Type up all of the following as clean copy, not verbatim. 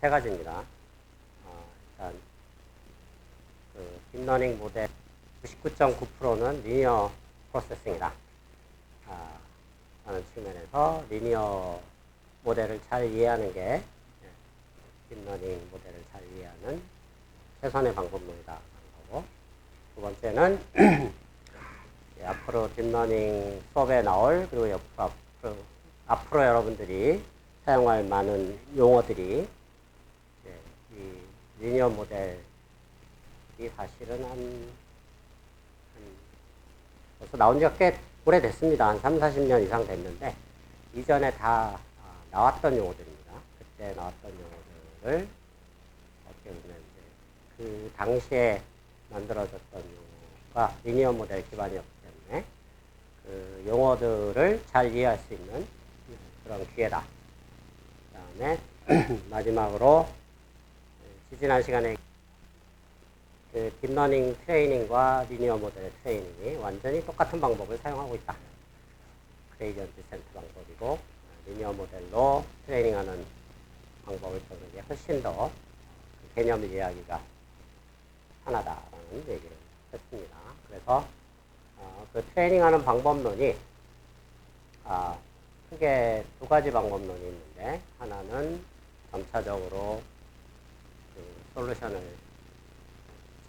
세 가지입니다. 일단 그 딥러닝 모델 99.9%는 리니어 프로세싱이다 라는 측면에서 리니어 모델을 잘 이해하는 게 딥러닝 모델을 잘 이해하는 최선의 방법론이다 라는 거고, 두 번째는 앞으로 딥러닝 수업에 나올, 그리고 앞으로 여러분들이 사용할 많은 용어들이 이 리니어 모델이 사실은 벌써 나온 지가 꽤 오래됐습니다. 한 3, 40년 이상 됐는데 이전에 다 나왔던 용어들입니다. 그때 나왔던 용어들을 어떻게 보면 그 당시에 만들어졌던 용어가 리니어 모델 기반이었기 때문에 그 용어들을 잘 이해할 수 있는 그런 기회다. 그 다음에 마지막으로 지난 시간에 그 딥러닝 트레이닝과 리니어 모델 트레이닝이 완전히 똑같은 방법을 사용하고 있다. 그레이디언트 디센트 방법이고 리니어 모델로 트레이닝하는 방법을 쓰는 게 훨씬 더 개념을 이해하기가 편하다라는 얘기를 했습니다. 그래서 그 트레이닝하는 방법론이 크게 두 가지 방법론이 있는데, 하나는 점차적으로 그 솔루션을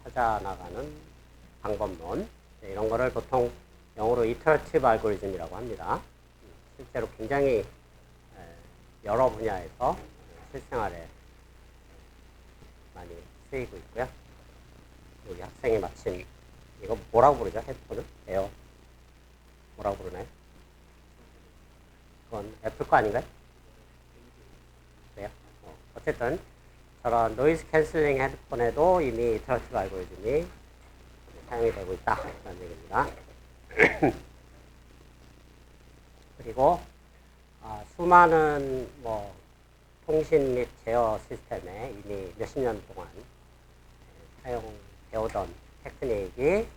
찾아 나가는 방법론, 이런 거를 보통 영어로 이터러티브 알고리즘이라고 합니다. 실제로 굉장히 여러 분야에서 실생활에 많이 쓰이고 있고요. 우리 학생이 마침 이거 뭐라고 부르죠? 헤드폰을? 에어 뭐라고 부르나요? 그건 애플 거 아닌가요? 그래요? 어쨌든 저런 노이즈 캔슬링 헤드폰에도 이미 이터러티브 알고리즘이 사용이 되고 있다는 얘기입니다. 그리고 수많은 통신 및 제어 시스템에 이미 몇십 년 동안 사용되어오던 테크닉이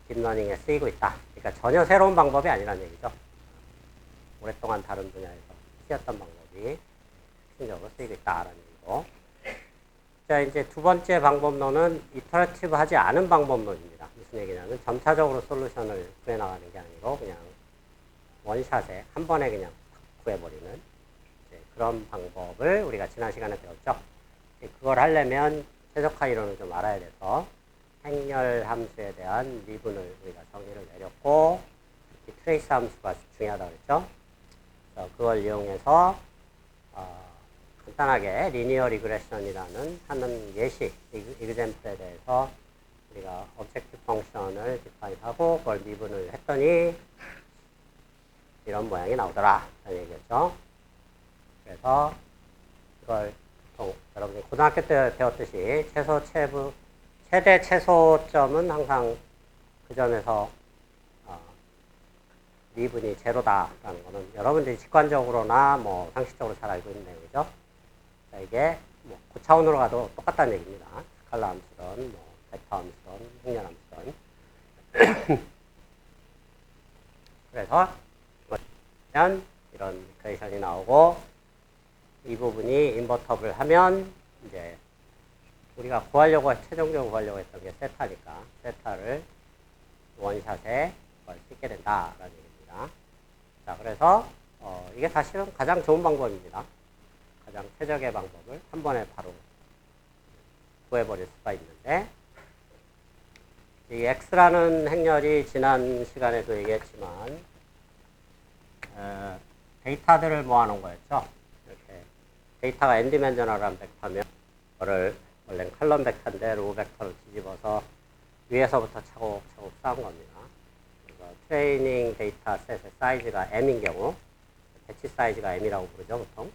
딥러닝에 쓰이고 있다. 그러니까 전혀 새로운 방법이 아니라는 얘기죠. 오랫동안 다른 분야에서 쓰였던 방법이 핵심적으로 쓰이고 있다라는 얘기고. 자, 이제 두 번째 방법론은 이터러티브 하지 않은 방법론입니다. 무슨 얘기냐면 점차적으로 솔루션을 구해나가는 게 아니고 그냥 원샷에 한 번에 그냥 구해버리는 그런 방법을 우리가 지난 시간에 배웠죠. 그걸 하려면 최적화 이론을 좀 알아야 돼서 행렬 함수에 대한 미분을 우리가 정의를 내렸고, 트레이스 함수가 중요하다고 그랬죠. 그래서 그걸 이용해서 간단하게 리니어 리그레션이라는 하는 예시, example에 대해서 우리가 objective function을 디파인하고 그걸 미분을 했더니 이런 모양이 나오더라 라는 얘기였죠. 그래서 이걸 보통 여러분이 고등학교 때 배웠듯이 최대 최소점은 항상 그 점에서 미분이 제로다라는 거는 여러분들이 직관적으로나 상식적으로 잘 알고 있는 내용이죠. 자, 이게 고차원으로 가도 똑같다는 얘기입니다. 스칼라 함수든 벡터 함수든 행렬 함수든. 그래서 이런 이퀘이션이 나오고, 이 부분이 인버터블 하면 이제 우리가 최종적으로 구하려고 했던 게 세타니까 세타를 원샷에 구할 수 있게 된다라는 얘기입니다. 자, 그래서 이게 사실은 가장 좋은 방법입니다. 가장 최적의 방법을 한 번에 바로 구해버릴 수가 있는데, 이 x라는 행렬이 지난 시간에도 얘기했지만 데이터들을 모아놓은 거였죠. 이렇게 데이터가 n디멘셔널한 벡터면 그거를 원래는 컬럼 벡터인데 로우 벡터를 뒤집어서 위에서부터 차곡차곡 쌓은 겁니다. 그래서 트레이닝 데이터 셋의 사이즈가 m인 경우, 배치 사이즈가 m이라고 부르죠, 보통.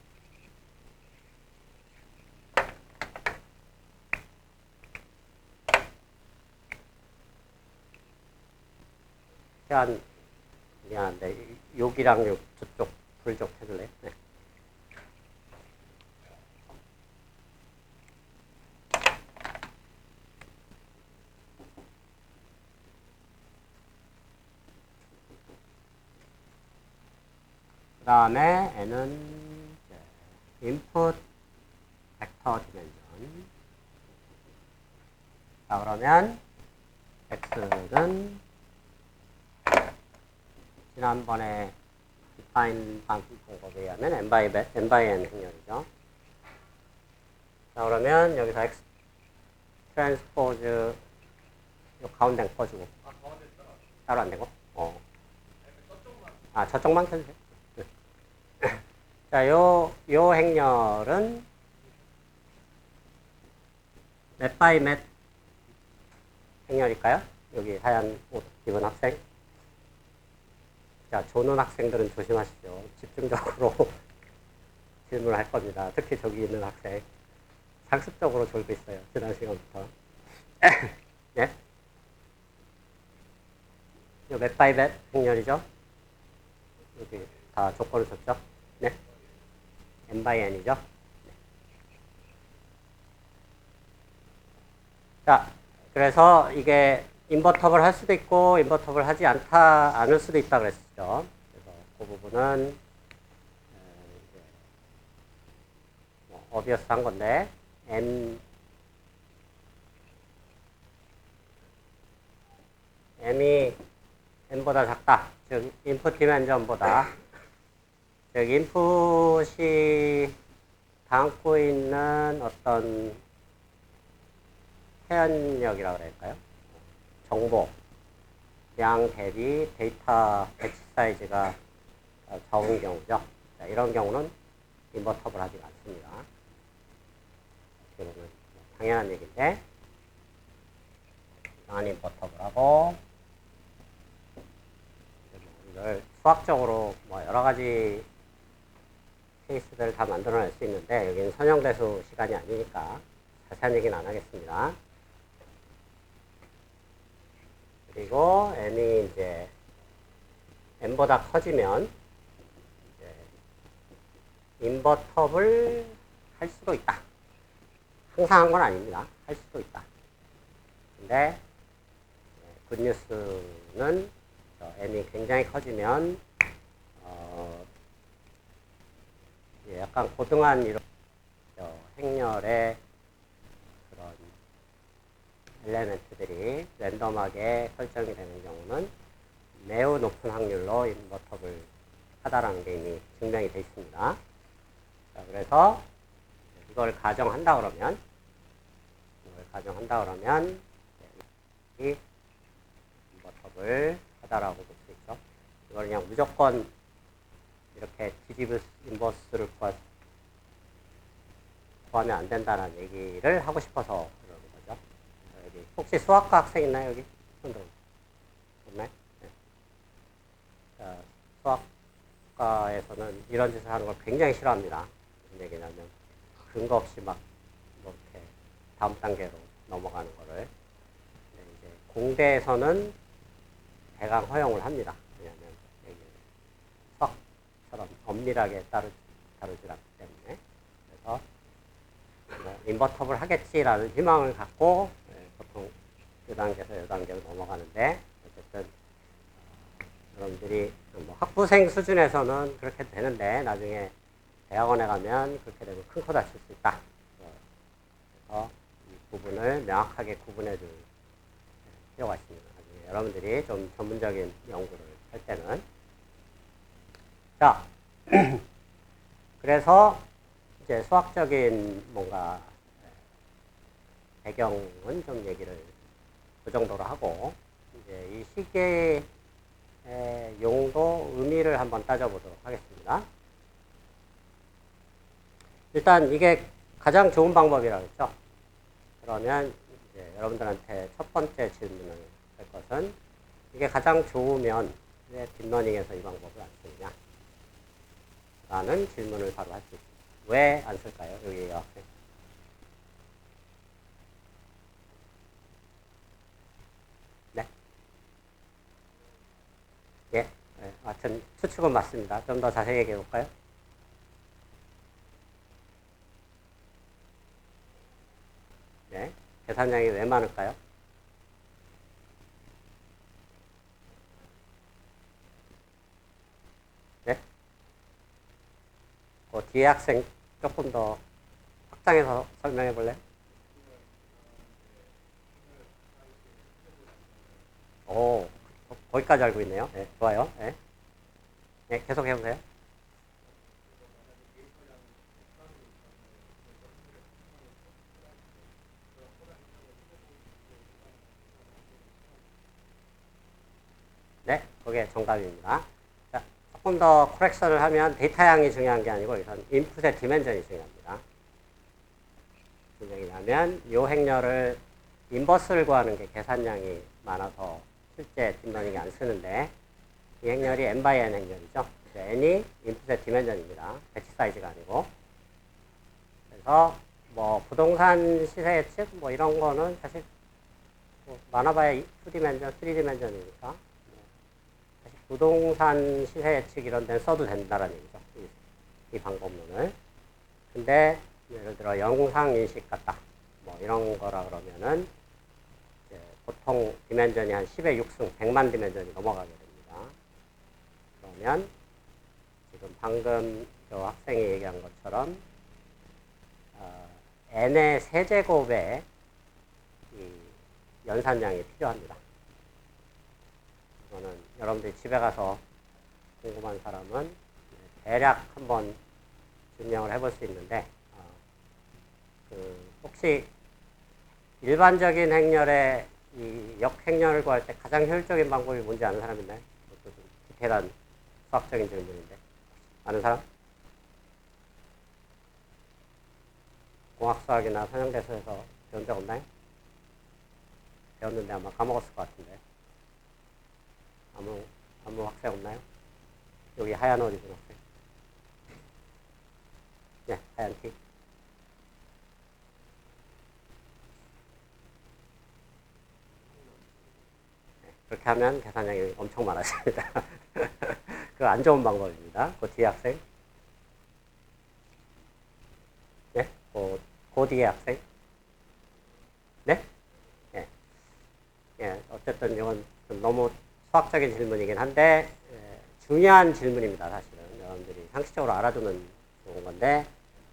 미안한데 여기랑 저쪽 불 좀 해줄래요? 네. 그 다음에 n은 input 벡터 디멘전. 자, 그러면 x는 지난번에 define 방법에 의하면 n by n 행렬이죠. 자, 그러면 여기서 x 트랜스포즈 요 가운데 꺼주고 따로 안 되고 저쪽만 켜주세요. 자, 요 행렬은 몇 바이 몇 행렬일까요? 여기 하얀 옷 입은 학생. 자, 조는 학생들은 조심하시죠. 집중적으로 질문을 할 겁니다. 특히 저기 있는 학생. 상습적으로 졸고 있어요. 지난 시간부터. 네? 요 몇 바이 몇 행렬이죠? 여기 다 조건을 줬죠? 네? n by n이죠? 네. 자, 그래서 이게 인버터블 할 수도 있고 인버터블 하지 않을 수도 있다 그랬었죠. 그래서 그 부분은 어비어스 한 건데 m이 n보다 작다. 즉 인풋 디멘전보다, 즉 인풋이 담고 있는 어떤 표현력이라고 그럴까요? 정보, 양 대비 데이터 배치 사이즈가 적은 경우죠. 자, 이런 경우는 인버터블 하지 않습니다. 이거는 당연한 얘기인데, 안 인버터블하고, 이걸 수학적으로 여러 가지 케이스들을 다 만들어낼 수 있는데, 여기는 선형대수 시간이 아니니까 자세한 얘기는 안 하겠습니다. 그리고 n이 이제 n보다 커지면 이제 인버터블 할 수도 있다. 항상 한 건 아닙니다. 할 수도 있다. 근데 굿뉴스는 n이 굉장히 커지면 약간 고등한 이런 행렬의 그런 엘레멘트들이 랜덤하게 설정이 되는 경우는 매우 높은 확률로 인버터블 하다라는 게 이미 증명이 되어 있습니다. 자, 그래서 이걸 가정한다 그러면 이 인버터블 하다라고 볼 수 있죠. 이걸 그냥 무조건 이렇게 디지브 인버스를 구하면 안 된다는 얘기를 하고 싶어서 그러는 거죠. 여기 혹시 수학과 학생 있나요? 여기? 손 들어. 없나요? 네. 자, 수학과에서는 이런 짓을 하는 걸 굉장히 싫어합니다. 무슨 얘기냐면 근거 없이 막 이렇게 다음 단계로 넘어가는 거를. 이제 공대에서는 대강 허용을 합니다. 왜냐하면 수학처럼 엄밀하게 다루지 않기 때문에. 그래서 인버터블 하겠지라는 희망을 갖고 보통 이 단계에서 이 단계로 넘어가는데, 어쨌든 여러분들이 학부생 수준에서는 그렇게 되는데 나중에 대학원에 가면 그렇게 되면 큰 코 다칠 수 있다. 그래서 이 부분을 명확하게 구분해 줄 필요가 있습니다. 나중에 여러분들이 좀 전문적인 연구를 할 때는. 자, 그래서 이제 수학적인 뭔가 배경은 좀 얘기를 그 정도로 하고, 이제 이 시계의 용도, 의미를 한번 따져보도록 하겠습니다. 일단 이게 가장 좋은 방법이라고 했죠. 그러면 이제 여러분들한테 첫 번째 질문을 할 것은, 이게 가장 좋으면 왜 딥러닝에서 이 방법을 안 쓰느냐 라는 질문을 바로 할 수 있습니다. 왜 안 쓸까요? 여기 학생. 네? 예. 네. 하여튼 추측은 맞습니다. 좀 더 자세히 얘기해 볼까요? 네. 계산량이 왜 많을까요? 네? 뒤에 학생 조금 더 확장해서 설명해 볼래? 오, 거기까지 알고 있네요. 네, 좋아요. 네. 네, 계속 해보세요. 네, 그게 정답입니다. 자, 조금 더 코렉션을 하면 데이터 양이 중요한 게 아니고 우선 인풋의 디멘전이 중요합니다. 무슨 얘기냐면 이 행렬을 인버스를 구하는 게 계산량이 많아서 실제 딥러닝이 안 쓰는데 이 행렬이 n by n 행렬이죠. n이 인풋의 디멘전입니다. 배치 사이즈가 아니고. 그래서 뭐 부동산 시세 예측 뭐 이런 거는 사실 뭐 많아봐야 2디멘전, 3디멘전이니까 사실 부동산 시세 예측 이런 데는 써도 된다라는 얘기죠. 이 방법론을. 근데 예를 들어 영상 인식 같다. 뭐 이런 거라 그러면은 이제 보통 디멘전이 한 10의 6승, 100만 디멘전이 넘어가게 됩니다. 그러면 지금 방금 저 학생이 얘기한 것처럼 n의 세제곱의 이 연산량이 필요합니다. 이거는 여러분들이 집에 가서 궁금한 사람은 대략 한번 증명을 해볼 수 있는데 혹시 일반적인 행렬의 이 역행렬을 구할 때 가장 효율적인 방법이 뭔지 아는 사람 있나요? 이것도 좀 디테일한 수학적인 질문인데 아는 사람? 공학수학이나 선형대수에서 배운 적 없나요? 배웠는데 아마 까먹었을 것 같은데 아무 학생 없나요? 여기 하얀 옷 입은 학생. 네, 하얀 티. 그렇게 하면 계산량이 엄청 많아집니다. 그 안 좋은 방법입니다. 그 뒤에 학생. 네? 그 뒤에 학생. 네? 예. 예. 어쨌든 이건 좀 너무 수학적인 질문이긴 한데, 중요한 질문입니다, 사실은. 여러분들이 상식적으로 알아두면 좋은 건데,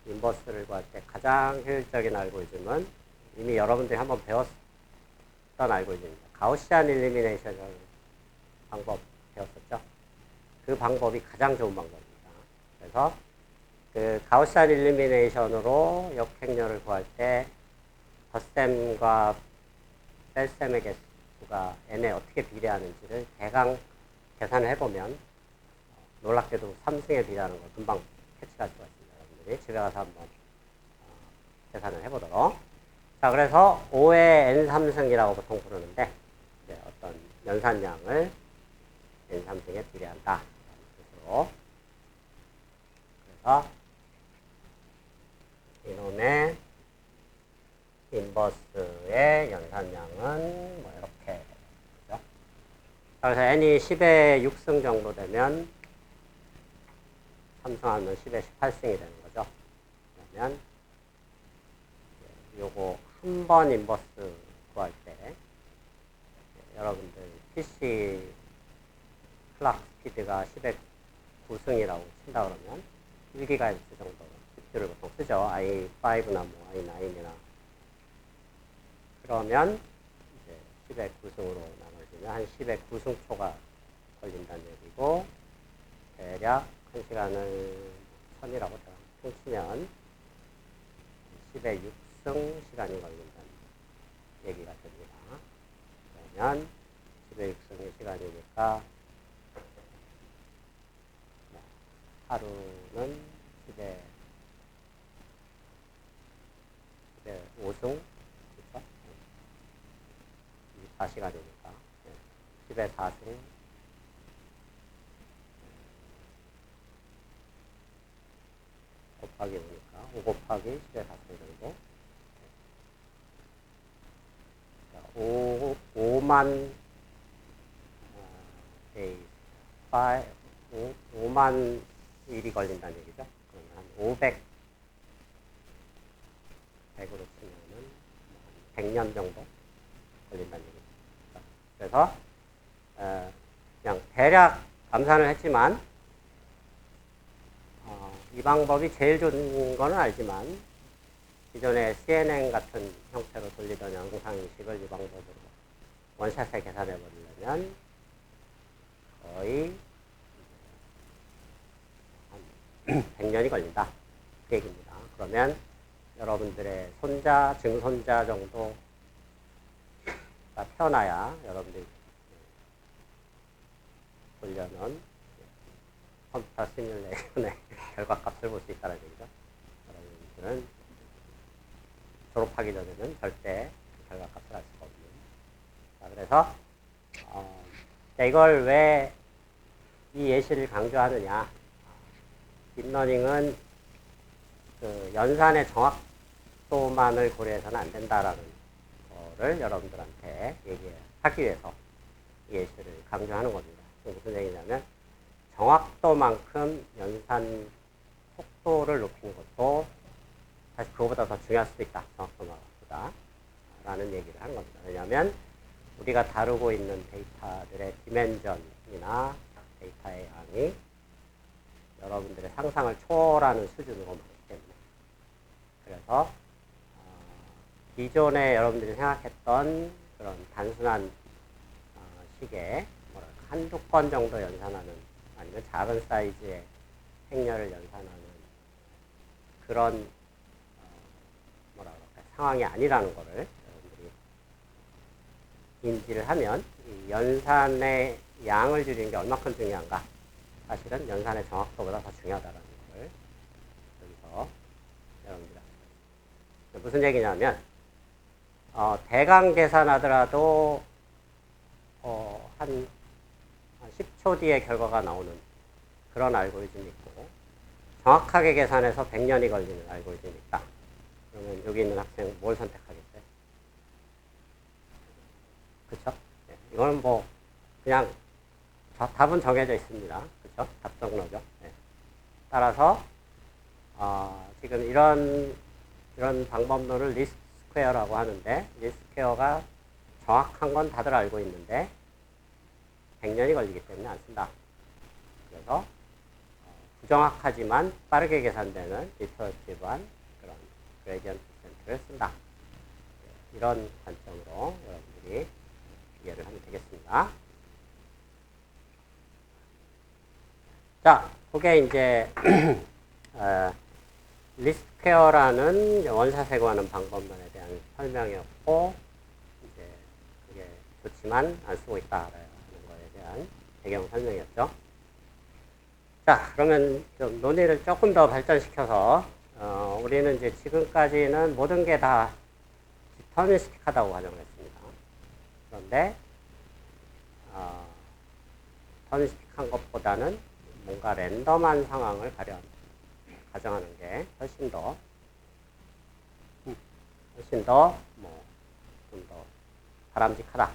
인버스를 구할 때 가장 효율적인 알고리즘은 이미 여러분들이 한번 배웠던 알고리즘입니다. 가우시안 일리미네이션 방법 배웠었죠? 그 방법이 가장 좋은 방법입니다. 그래서 그 가우시안 일리미네이션으로 역행렬을 구할 때 덧셈과 뺄셈의 개수가 n에 어떻게 비례하는지를 대강 계산을 해보면 놀랍게도 3승에 비례하는 걸 금방 캐치할 수가 있습니다. 여러분들이 집에 가서 한번 계산을 해보도록. 자, 그래서 5의 n3승이라고 보통 부르는데 어떤 연산량을 n3승에 비례한다. 뜻으로. 그래서 이놈의 인버스의 연산량은 뭐 이렇게 되죠. 그래서 n이 10의 6승 정도 되면 3승하면 10의 18승이 되는 거죠. 그러면 요거 한 번 인버스 구할 때 여러분들 PC 클락 스피드가 10의 9승이라고 친다 그러면 1GHz 정도 CPU를 보통 쓰죠. i5나 뭐 i9이나. 그러면 이제 10의 9승으로 나눠지면 한 10의 9승초가 걸린다는 얘기고, 대략 1시간을 1000이라고 퉁치면 10의 6승 시간이 걸린다는 얘기가 됩니다. 그러면 10의 6승의 시간이니까 하루는 10의 5승, 그렇죠? 24시간이니까 10의 4승, 곱하기 5니까 5 곱하기 10의 4승 정도. 5만 데이, 5만 일이 걸린다는 얘기죠. 그러면 한 500, 100으로 치면은 100년 정도 걸린다는 얘기죠. 그래서 그냥 대략 감산을 했지만 이 방법이 제일 좋은 거는 알지만 기존의 CNN 같은 형태로 돌리던 영상 인식을 이 방법으로 원샷에 계산해 버리려면 거의 한 100년이 걸린다. 그 얘기입니다. 그러면 여러분들의 손자, 증손자 정도가 태어나야 여러분들이 돌려놓은 컴퓨터 시뮬레이션의 결과값을 볼 수 있다는 얘기죠. 여러분들은 졸업하기 전에는 절대 결과값을 알 수가 없는. 자, 그래서 이걸 왜 이 예시를 강조하느냐. 딥러닝은 그 연산의 정확도만을 고려해서는 안 된다라는 거를 여러분들한테 얘기하기 위해서 이 예시를 강조하는 겁니다. 무슨 얘기냐면 정확도만큼 연산 속도를 높이는 것도 사실 그거보다 더 중요할 수도 있다. 정확도보다 라는 얘기를 한 겁니다. 왜냐하면 우리가 다루고 있는 데이터들의 디멘전이나 데이터의 양이 여러분들의 상상을 초월하는 수준으로 많기 때문에 그래서 기존에 여러분들이 생각했던 그런 단순한 식의 한두 건 정도 연산하는 아니면 작은 사이즈의 행렬을 연산하는 그런 상황이 아니라는 것을 여러분들이 인지를 하면 이 연산의 양을 줄이는 게 얼마큼 중요한가. 사실은 연산의 정확도보다 더 중요하다는 것을 여기서 여러분들이 무슨 얘기냐면 대강 계산하더라도 한 10초 뒤에 결과가 나오는 그런 알고리즘이 있고 정확하게 계산해서 100년이 걸리는 알고리즘이 있다. 그러면 여기 있는 학생 뭘 선택하겠어요? 그쵸? 네, 이거는 뭐 그냥 답은 정해져 있습니다. 그쵸? 답정너죠. 네. 따라서 지금 이런 방법론을 리스트 스퀘어라고 하는데 리스트 스퀘어가 정확한 건 다들 알고 있는데 100년이 걸리기 때문에 안 쓴다. 그래서 부정확하지만 빠르게 계산되는 리터러티브한 그런 그레디언트 디센트를 쓴다. 이런 관점으로 여러분들이 이해를 하면 되겠습니다. 자, 그게 이제 리스트 스퀘어라는 원샷에 관한 방법론에 대한 설명이었고 이제 그게 좋지만 안 쓰고 있다라는 거에 대한 배경 설명이었죠. 자, 그러면 좀 논의를 조금 더 발전시켜서 우리는 이제 지금까지는 모든 게 다 디터미니스틱하다고 가정을 했습니다. 그런데 디터미니스틱한 것보다는 뭔가 랜덤한 상황을 가정하는 게 훨씬 더 좀 더 바람직하다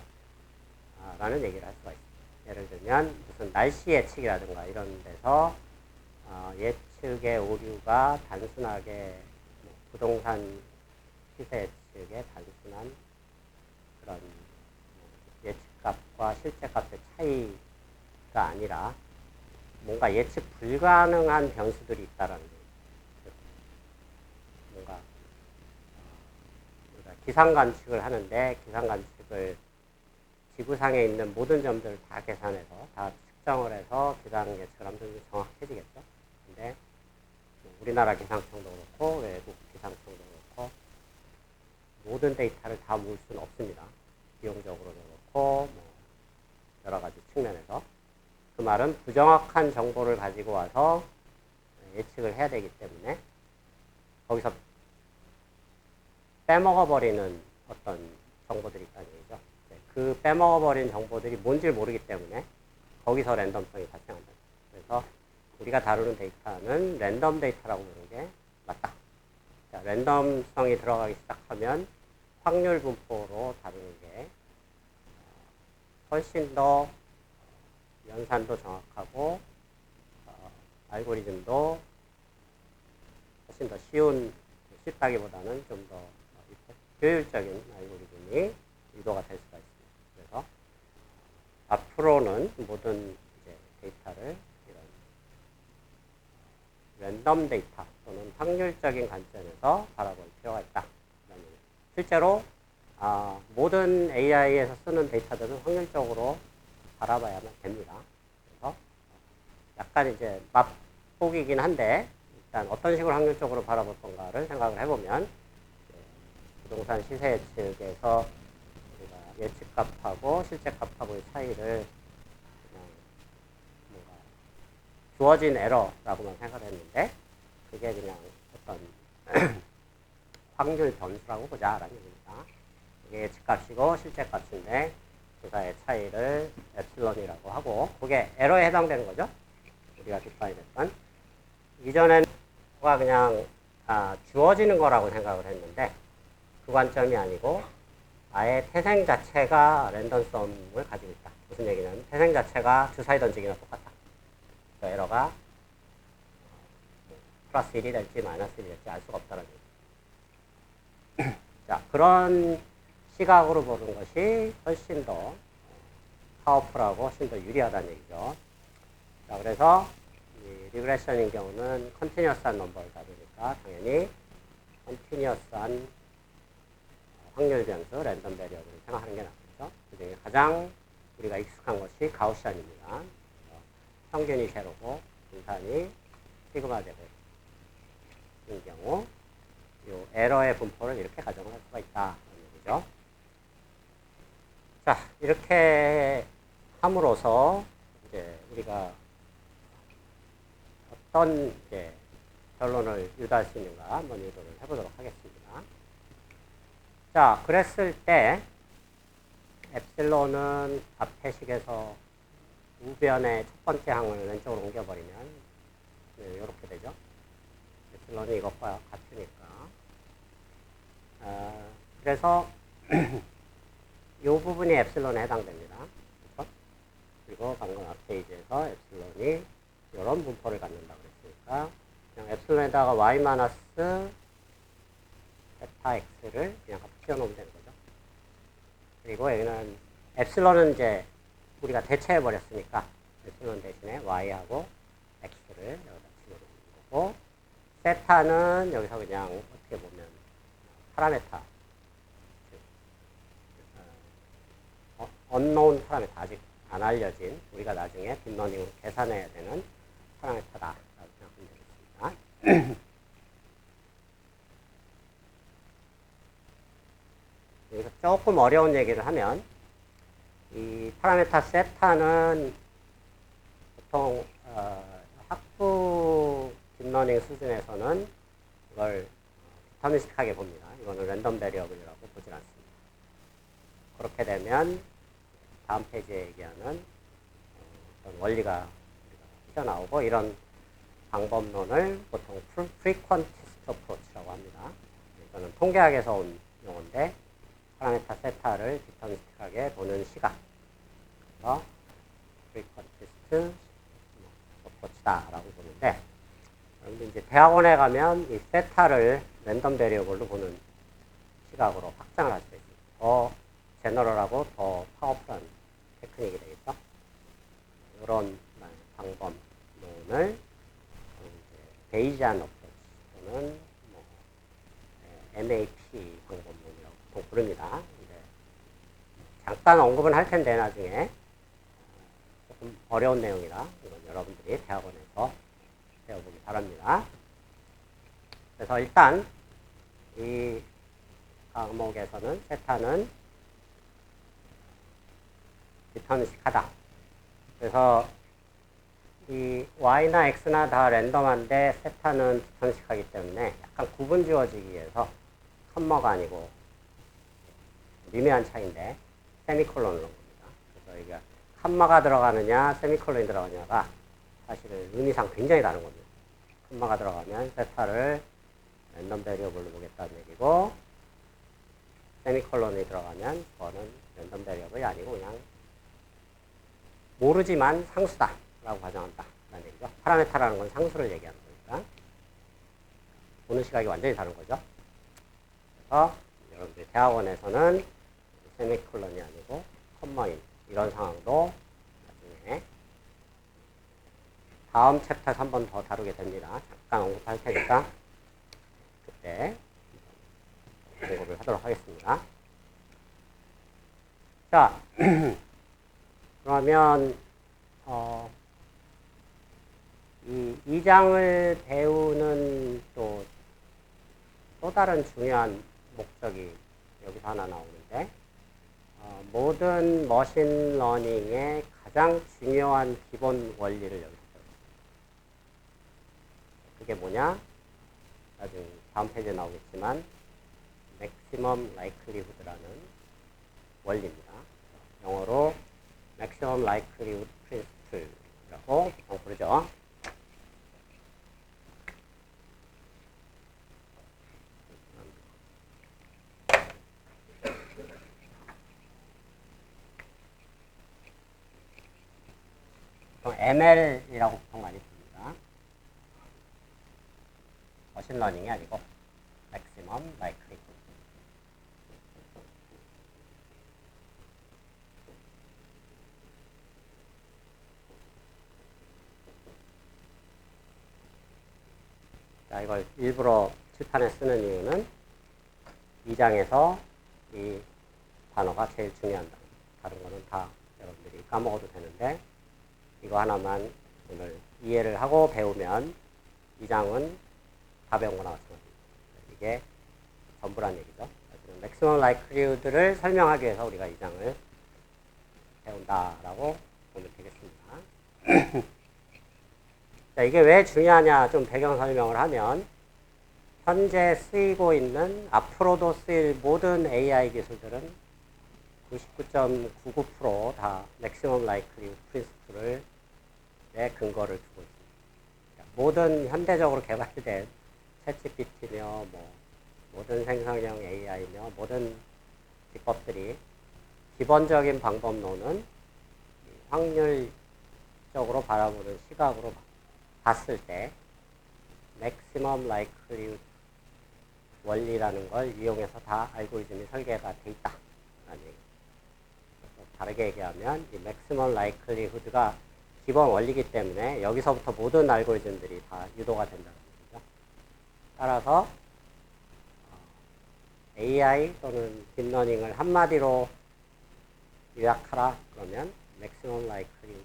라는 얘기를 할 수가 있습니다. 예를 들면 무슨 날씨 예측이라든가 이런 데서 예측의 오류가 단순하게 부동산 시세 예측의 단순한 그런 예측값과 실제값의 차이가 아니라 뭔가 예측 불가능한 변수들이 있다라는 거예요. 뭔가 기상 관측을 하는데 기상 관측을 지구상에 있는 모든 점들을 다 계산해서 다 측정을 해서 기상 예측을 하면 좀 정확해지겠죠. 근데 우리나라 기상청도 그렇고 외국 기상청도 그렇고 모든 데이터를 다 모을 수는 없습니다. 비용적으로도 그렇고 뭐 여러 가지 측면에서 그 말은 부정확한 정보를 가지고 와서 예측을 해야 되기 때문에 거기서 빼먹어버리는 어떤 정보들이 있다는 얘기죠. 그 빼먹어버린 정보들이 뭔지를 모르기 때문에 거기서 랜덤성이 발생한다. 그래서 우리가 다루는 데이터는 랜덤 데이터라고 부르는 게 맞다. 자, 랜덤성이 들어가기 시작하면 확률 분포로 다루는 게 훨씬 더 연산도 정확하고 알고리즘도 훨씬 더 쉽다기보다는 좀 더 효율적인 알고리즘이 유도가 될 수가 있습니다. 그래서 앞으로는 모든 이제 데이터를 이런 랜덤 데이터 또는 확률적인 관점에서 바라볼 필요가 있다. 실제로 모든 AI에서 쓰는 데이터들은 확률적으로 바라봐야만 됩니다. 그래서 약간 이제 맛보기긴 한데 일단 어떤 식으로 확률적으로 바라볼 건가를 생각을 해보면 부동산 시세 예측에서 우리가 예측값하고 실제값하고의 차이를 그냥 뭔가 주어진 에러라고만 생각을 했는데 그게 그냥 어떤 확률 변수라고 보자라는 얘기입니다. 이게 예측값이고 실제값인데 그 사이의 차이를 에플론이라고 하고 그게 에러에 해당되는 거죠. 우리가 디파인했던 이전에는 그냥 주어지는 거라고 생각을 했는데 그 관점이 아니고 아예 태생 자체가 랜덤성을 가지고 있다. 무슨 얘기냐면 태생 자체가 주사위 던지기나 똑같다. 그 에러가 플러스 1이 될지 마이너스 1이 될지 알 수가 없다는 얘기. 자, 그런 시각으로 보는 것이 훨씬 더 파워풀하고 훨씬 더 유리하다는 얘기죠. 자, 그래서 이 리그레션인 경우는 컨티뉴어스한 넘버를 다루니까 당연히 컨티뉴어스한 확률 변수, 랜덤 베리어블을 생각하는 게 낫겠죠. 그 중에 가장 우리가 익숙한 것이 가우시안입니다. 평균이 제로고 분산이 시그마 제곱인 경우 이 에러의 분포를 이렇게 가정을 할 수가 있다는 얘기죠. 자, 이렇게 함으로써 이제 우리가 어떤 이제 결론을 유도할 수 있는가 한번 유도를 해보도록 하겠습니다. 자, 그랬을 때 엡실론은 앞에 식에서 우변의 첫 번째 항을 왼쪽으로 옮겨버리면 이렇게 되죠. 엡실론이 이것과 같으니까. 그래서 이 부분이 엡실론에 해당됩니다. 그렇죠? 그리고 방금 앞 페이지에서 엡실론이 이런 분포를 갖는다 그랬으니까 그냥 엡실론에다가 y 마이너스 베타 x를 그냥 붙여놓으면 되는 거죠. 그리고 여기는 엡실론은 이제 우리가 대체해 버렸으니까 엡실론 대신에 y하고 x를 여기다 집어넣는 거고 세타는 여기서 그냥 어떻게 보면 파라메타 unknown 파라메타 아직 안 알려진 우리가 나중에 딥러닝으로 계산해야 되는 파라메타다라고 생각하면 되겠습니다. 여기서 조금 어려운 얘기를 하면 이 파라메타 세타는 보통 학부 딥러닝 수준에서는 이걸 디터미스틱하게 봅니다. 이거는 랜덤 베리어블이라고 보질 않습니다. 그렇게 되면 다음 페이지에 얘기하는 어떤 원리가 튀어나오고 이런 방법론을 보통 프리퀀티스트 어프로치라고 합니다. 이거는 통계학에서 온 용어인데 파라메타 세타를 디터미스틱하게 보는 시각. 그래서 프리퀀티스트 어프로치다라고 보는데 여러분들 이제 대학원에 가면 이 세타를 랜덤 베리어블로 보는 시각으로 확장을 할 수 있습니다. 더 제너럴하고 더 파워풀한 테크닉이 되겠죠. 이런 방법론을 베이지안 어프로치 또는 MAP 방법론이라고 보통 부릅니다. 잠깐 언급은 할 텐데 나중에 조금 어려운 내용이라 이건 여러분들이 대학원에서 배워보기 바랍니다. 그래서 일단 이 과목에서는 세타는 디터미스틱하다. 그래서 이 y나 x나 다 랜덤한데 세타는 디터미스틱하기 때문에 약간 구분 지어지기 위해서 컴마가 아니고 미묘한 차이인데 세미콜론을 넣은 겁니다. 그래서 이게 컴마가 들어가느냐 세미콜론이 들어가느냐가 사실은 의미상 굉장히 다른 겁니다. 컴마가 들어가면 세타를 랜덤 베리어블로 보겠다는 얘기고 세미콜론이 들어가면 그거는 랜덤 베리어블이 아니고 그냥 모르지만 상수다 라고 가정한다 라는 얘기죠. 파라메타라는 건 상수를 얘기하는 거니까 보는 시각이 완전히 다른 거죠. 그래서 여러분들 대학원에서는 세미콜론이 아니고 컴마인 이런 상황도 나중에 다음 챕터에서 한 번 더 다루게 됩니다. 잠깐 언급할 테니까 그때 하도록 하겠습니다. 자, 그러면 이 장을 배우는 또 다른 중요한 목적이 여기서 하나 나오는데, 모든 머신러닝의 가장 중요한 기본 원리를 여기서 배워요. 그게 뭐냐? 나중에 다음 페이지에 나오겠지만 maximum likelihood라는 원리입니다. 영어로 maximum likelihood principle라고 부르죠. ML이라고 보통 많이 씁니다. 머신러닝이 아니고 maximum likelihood. 자, 이걸 일부러 칠판에 쓰는 이유는 이 장에서 이 단어가 제일 중요하다. 다른 거는 다 여러분들이 까먹어도 되는데 이거 하나만 오늘 이해를 하고 배우면 이 장은 다 배운 거 나왔습니다. 이게 전부란 얘기죠. 맥시멈 라이클리후드를 설명하기 위해서 우리가 이 장을 배운다라고 보면 되겠습니다. 자, 이게 왜 중요하냐 좀 배경 설명을 하면 현재 쓰이고 있는 앞으로도 쓰일 모든 AI 기술들은 99.99% 다 맥시멈 라이클리후드 프린시플을 내 근거를 두고 있습니다. 모든 현대적으로 개발된 챗GPT며 뭐 모든 생성형 AI며 모든 기법들이 기본적인 방법론은 확률적으로 바라보는 시각으로 봤을 때 맥시멈 라이클리후드 원리라는 걸 이용해서 다 알고리즘이 설계가 돼 있다. 다르게 얘기하면 이 맥시멈 라이클리후드가 기본 원리이기 때문에 여기서부터 모든 알고리즘들이 다 유도가 된다는 거죠. 따라서 AI 또는 딥러닝을 한마디로 요약하라 그러면 맥시멈 라이클리후드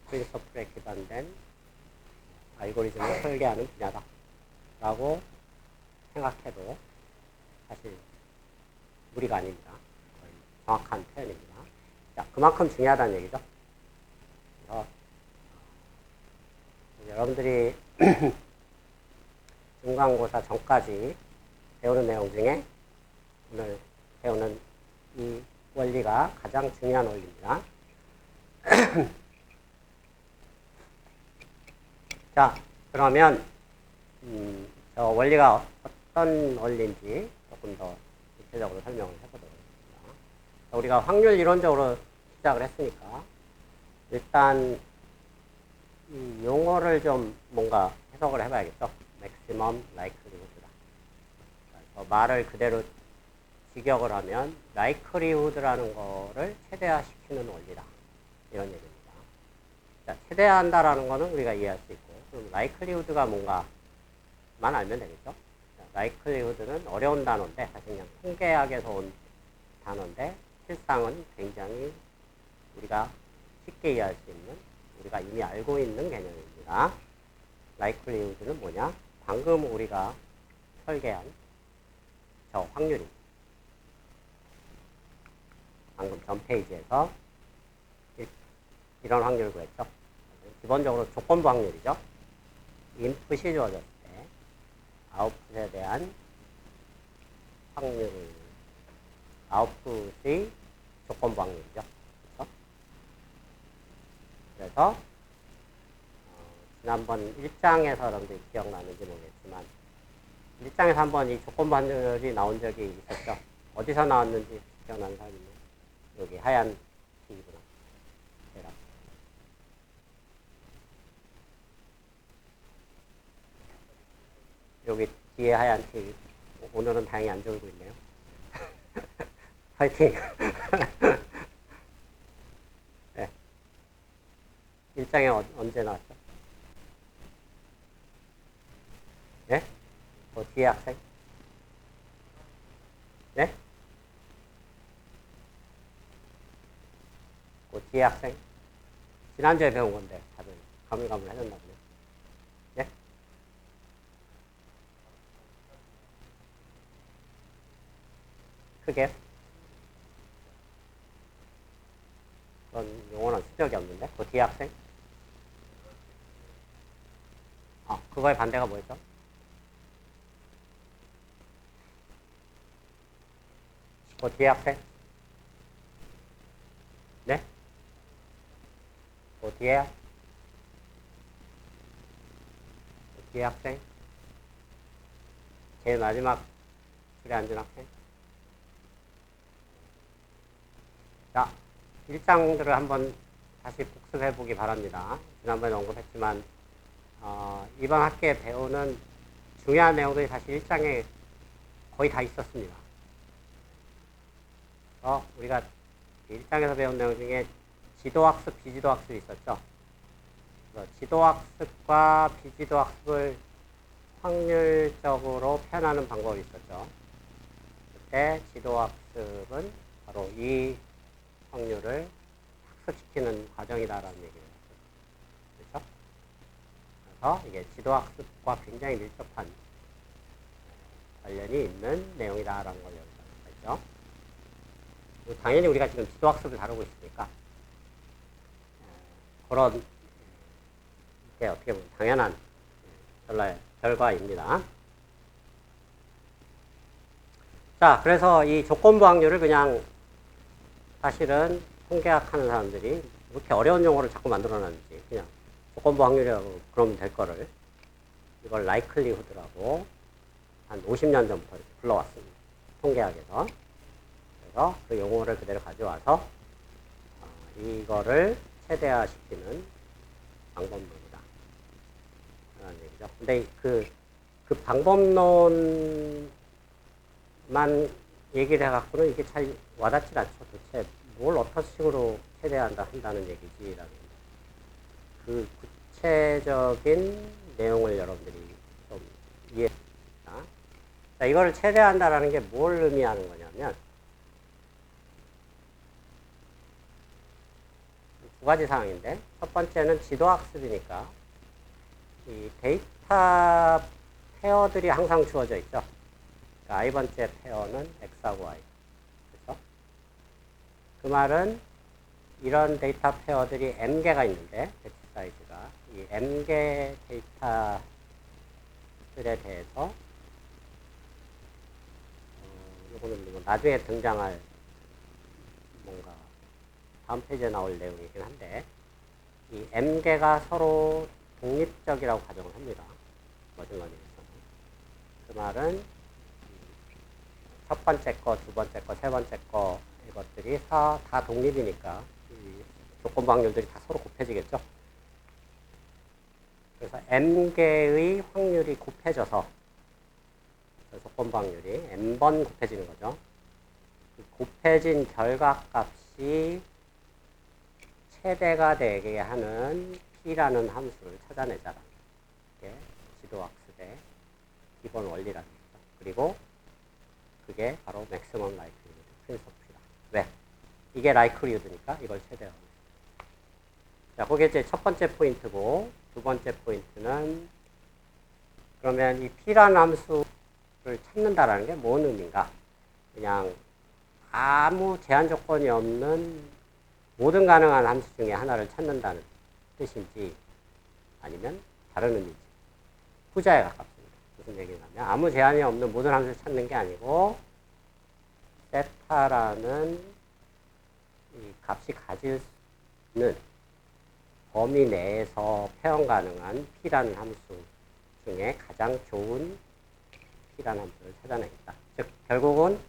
프린서플에 기반된 알고리즘을 설계하는 분야다 라고 생각해도 사실 무리가 아닙니다. 거의 정확한 표현입니다. 자, 그만큼 중요하다는 얘기죠. 그래서 여러분들이 중간고사 전까지 배우는 내용 중에 오늘 배우는 이 원리가 가장 중요한 원리입니다. 자, 그러면 저 원리가 어떤 원리인지 조금 더 구체적으로 설명을 해보도록 하겠습니다. 우리가 확률 이론적으로 시작을 했으니까 일단 이 용어를 좀 뭔가 해석을 해봐야겠죠. maximum likelihood다. 말을 그대로 직역을 하면 likelihood라는 거를 최대화시키는 원리다. 이런 얘기입니다. 자, 최대화한다라는 거는 우리가 이해할 수 있고, 그럼 likelihood가 뭔가만 알면 되겠죠. likelihood는 어려운 단어인데 사실 그냥 통계학에서 온 단어인데 실상은 굉장히 우리가 쉽게 이해할 수 있는, 우리가 이미 알고 있는 개념입니다. likelihood는 뭐냐? 방금 우리가 설계한 저 확률입니다. 방금 전 페이지에서 이런 확률을 구했죠. 기본적으로 조건부 확률이죠. 인풋이 주어졌을 때 아웃풋에 대한 확률, 아웃풋의 조건부 확률이죠. 그렇죠? 그래서 지난번 1장에서 여러분들이 기억나는지 모르겠지만 1장에서 한번 이 조건부 확률이 나온 적이 있었죠. 어디서 나왔는지 기억나는 사람 있나요? 여기 하얀 튀구나. 여기 뒤에 하얀 티. 오늘은 다행히 안 졸고 있네요. 화이팅! 네. 1장에 언제 나왔죠? 네? 뒤에 학생? 네? 그 뒤에 학생? 지난주에 배운 건데 다들 가물가물해졌나 보네. 네? 크게? 그런 용어는 쓴 적이 없는데? 그 뒤에 학생? 그거의 반대가 뭐였죠? 그 뒤에 학생? 네? 그 뒤에요? 그 뒤에 학생? 제일 마지막 줄에 앉은 학생? 자, 일장들을 한번 다시 복습해 보기 바랍니다. 지난번에 언급했지만 이번 학기에 배우는 중요한 내용들이 사실 일장에 거의 다 있었습니다. 우리가 일장에서 배운 내용 중에 지도학습, 비지도학습이 있었죠. 지도학습과 비지도학습을 확률적으로 표현하는 방법이 있었죠. 그때 지도학습은 바로 이 확률을 학습시키는 과정이다라는 얘기를 했죠. 그렇죠? 그래서 이게 지도학습과 굉장히 밀접한 관련이 있는 내용이다라는 걸 여기서 했죠. 당연히 우리가 지금 지도학습을 다루고 있으니까 그런 게 어떻게 보면 당연한 결과입니다. 자, 그래서 이 조건부 확률을 그냥 사실은 통계학 하는 사람들이 왜 이렇게 어려운 용어를 자꾸 만들어놨는지 그냥 조건부 확률이라고 그러면 될 거를 이걸 likelihood라고 한 50년 전부터 이렇게 불러왔습니다. 통계학에서. 그래서 그 용어를 그대로 가져와서 이거를 최대화시키는 방법론이다. 라는 얘기죠. 근데 그 방법론만 얘기를 해갖고는 이게 잘 와닿질 않죠. 도대체 뭘 어떤 식으로 한다는 얘기지라는 그 구체적인 내용을 여러분들이 좀 이해합니다. 자, 이거를 최대화한다라는 게 뭘 의미하는 거냐면 두 가지 사항인데 첫 번째는 지도학습이니까 이 데이터 페어들이 항상 주어져 있죠. 그러니까 i번째 페어는 x하고 y. 그렇죠? 그 말은 이런 데이터 페어들이 m개가 있는데 배치 사이즈가 이 m개 데이터들에 대해서 이거는 뭐 나중에 등장할 뭔가 다음 페이지에 나올 내용이긴 한데 이 m개가 서로 독립적이라고 가정을 합니다. 머신러닝에서는. 그 말은 첫 번째 거, 두 번째 거, 세 번째 거 이것들이 다 독립이니까 이 조건부 확률들이 다 서로 곱해지겠죠. 그래서 m개의 확률이 곱해져서 조건부 확률이 n번 곱해지는 거죠. 곱해진 결과값이 최대가 되게 하는 p라는 함수를 찾아내자라는 게 지도학습의 기본 원리라는 거죠. 그리고 그게 바로 maximum likelihood principle이다. 왜? 이게 likelihood니까 이걸 최대화하고 있습니다. 자, 그게 이제 첫 번째 포인트고 두 번째 포인트는 그러면 이 p라는 함수를 찾는다라는 게 뭔 의미인가? 그냥 아무 제한 조건이 없는 모든 가능한 함수 중에 하나를 찾는다는 뜻인지 아니면 다른 의미인지 후자에 가깝습니다. 무슨 얘기냐면 아무 제한이 없는 모든 함수를 찾는 게 아니고 세타라는 이 값이 가질 수 있는 범위 내에서 표현 가능한 p라는 함수 중에 가장 좋은 p라는 함수를 찾아내겠다. 즉 결국은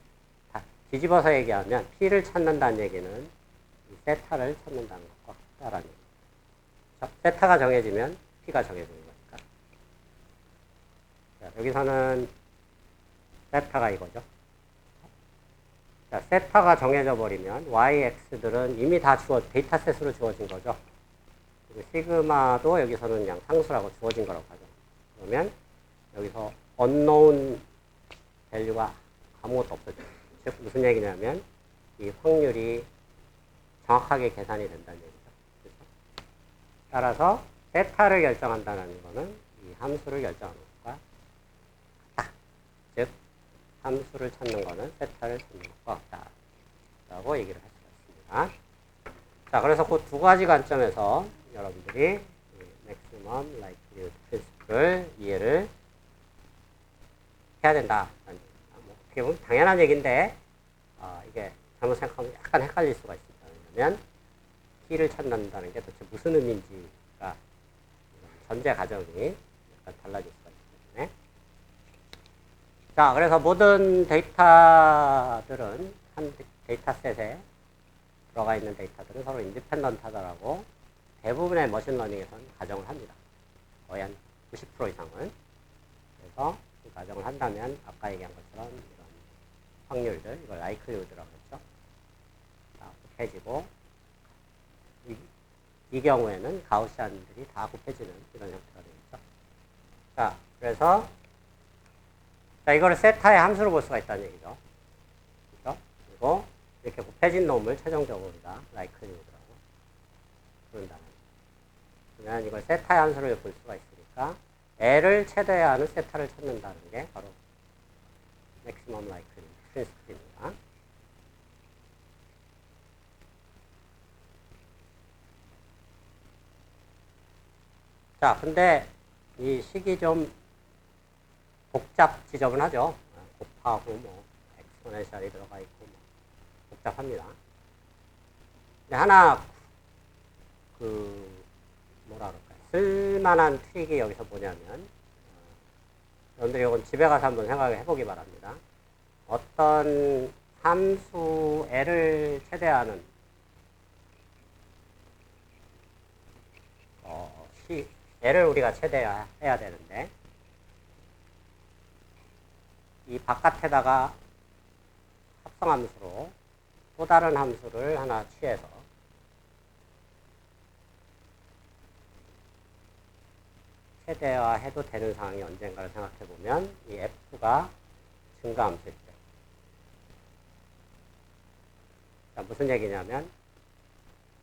뒤집어서 얘기하면 p를 찾는다는 얘기는 이 세타를 찾는다는 것과 같다라는 얘기입니다. 세타가 정해지면 p가 정해지는 거니까. 자, 여기서는 세타가 이거죠. 자, 세타가 정해져 버리면 yx들은 이미 다 데이터셋으로 주어진 거죠. 그리고 시그마도 여기서는 그냥 상수라고 주어진 거라고 하죠. 그러면 여기서 unknown 밸류가 아무것도 없어져요. 즉 무슨 얘기냐면 이 확률이 정확하게 계산이 된다는 얘기죠. 그렇죠? 따라서 세타를 결정한다는 것은 이 함수를 결정하는 것과 같다. 즉 함수를 찾는 것은 세타를 찾는 것과 같다. 라고 얘기를 할 수가 있습니다. 자, 그래서 그 두 가지 관점에서 여러분들이 maximum likelihood principle을 이해를 해야 된다. 뭐 어떻게 보면 당연한 얘기인데 이게 잘못 생각하면 약간 헷갈릴 수가 있습니다. 왜냐하면 T를 찾는다는 게 도대체 무슨 의미인지가 전제 가정이 약간 달라질 수가 있기 때문에. 자, 그래서 모든 데이터들은 한 데이터셋에 들어가 있는 데이터들은 서로 인디펜던트하다라고 대부분의 머신러닝에서는 가정을 합니다. 거의 한 90% 이상은. 그래서 그 가정을 한다면 아까 얘기한 것처럼 이런 확률들, 이걸 라이클리우드라고 했죠. 다 곱해지고 이 경우에는 가우시안들이 다 곱해지는 이런 형태가 되겠죠. 자, 그래서 자, 이거를 세타의 함수로 볼 수가 있다는 얘기죠. 그렇죠? 그리고 이렇게 곱해진 놈을 최종적으로 우리가 라이클리우드라고 부른다는 거죠. 그러면 이걸 세타의 함수로 볼 수가 있으니까 L을 최대화하는 세타를 찾는다는 게 바로 maximum likelihood principle입니다. 자, 근데 이 식이 좀 지저분하죠. 곱하고 뭐 엑스포넨셜이 들어가 있고 뭐 복잡합니다. 근데 하나 뭐라 그럴까요? 쓸만한 트릭이 여기서 뭐냐면 여러분들이 이건 집에 가서 한번 생각해 보기 바랍니다. 어떤 함수 L을 최대화하는 L을 우리가 최대화해야 되는데 이 바깥에다가 합성함수로 또 다른 함수를 하나 취해서 최대화해도 되는 상황이 언젠가를 생각해 보면 이 F가 증가함수일 때. 자, 무슨 얘기냐면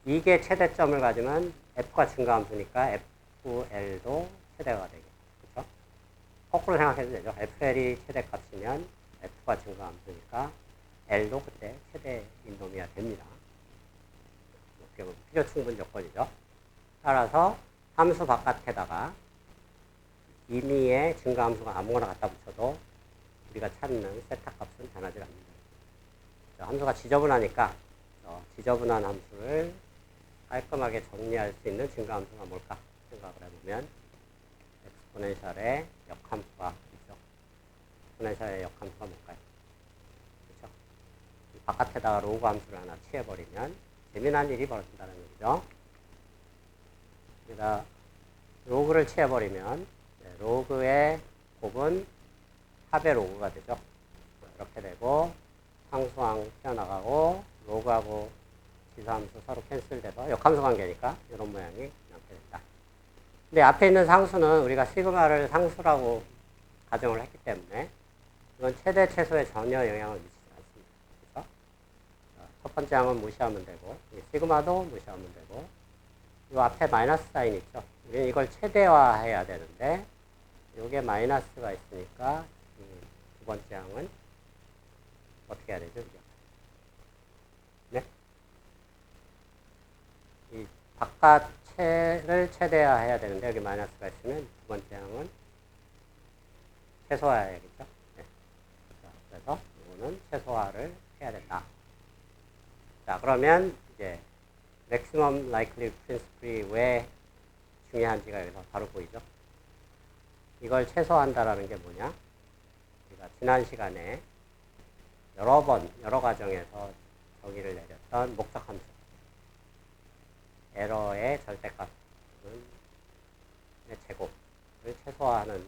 이게 최대점을 가지면 F가 증가함수니까 FL도 최대가 되겠죠. 그렇죠? 거꾸로 생각해도 되죠. FL이 최대값이면 F가 증가함수니까 L도 그때 최대인 놈이야 됩니다. 어떻게 보면 필요 충분 조건이죠. 따라서 함수 바깥에다가 임의의 증가함수가 아무거나 갖다 붙여도 우리가 찾는 세타 값은 변하지 않는다. 함수가 지저분하니까 지저분한 함수를 깔끔하게 정리할 수 있는 증가함수가 뭘까 생각을 해보면 엑스포넨셜의 역함수가 있죠. 엑스포넨셜의 역함수가 뭘까요? 그렇죠? 바깥에다가 로그 함수를 하나 취해버리면 재미난 일이 벌어진다는 얘기죠. 여기다 로그를 취해버리면 로그의 곱은 합의 로그가 되죠. 이렇게 되고 상수항 튀어나가고 로그하고 지수함수 서로 캔슬돼서 역함수 관계니까 이런 모양이 이렇게 된다. 근데 앞에 있는 상수는 우리가 시그마를 상수라고 가정을 했기 때문에 이건 최대 최소에 전혀 영향을 미치지 않습니다. 그래서 첫 번째 항은 무시하면 되고 시그마도 무시하면 되고 이 앞에 마이너스 사인 있죠. 우리는 이걸 최대화해야 되는데 이게 마이너스가 있으니까 두 번째 항은 어떻게 해야 되죠? 네? 이 바깥을 최대화해야 되는데 여기 마이너스가 있으면 두 번째 항은 최소화해야겠죠? 네. 그래서 이거는 최소화를 해야 된다. 자, 그러면 이제 maximum likelihood principle이 왜 중요한지가 여기서 바로 보이죠? 이걸 최소화한다라는 게 뭐냐? 우리가 지난 시간에 여러 과정에서 정의를 내렸던 목적함수. 에러의 절대값은 제곱을 최소화하는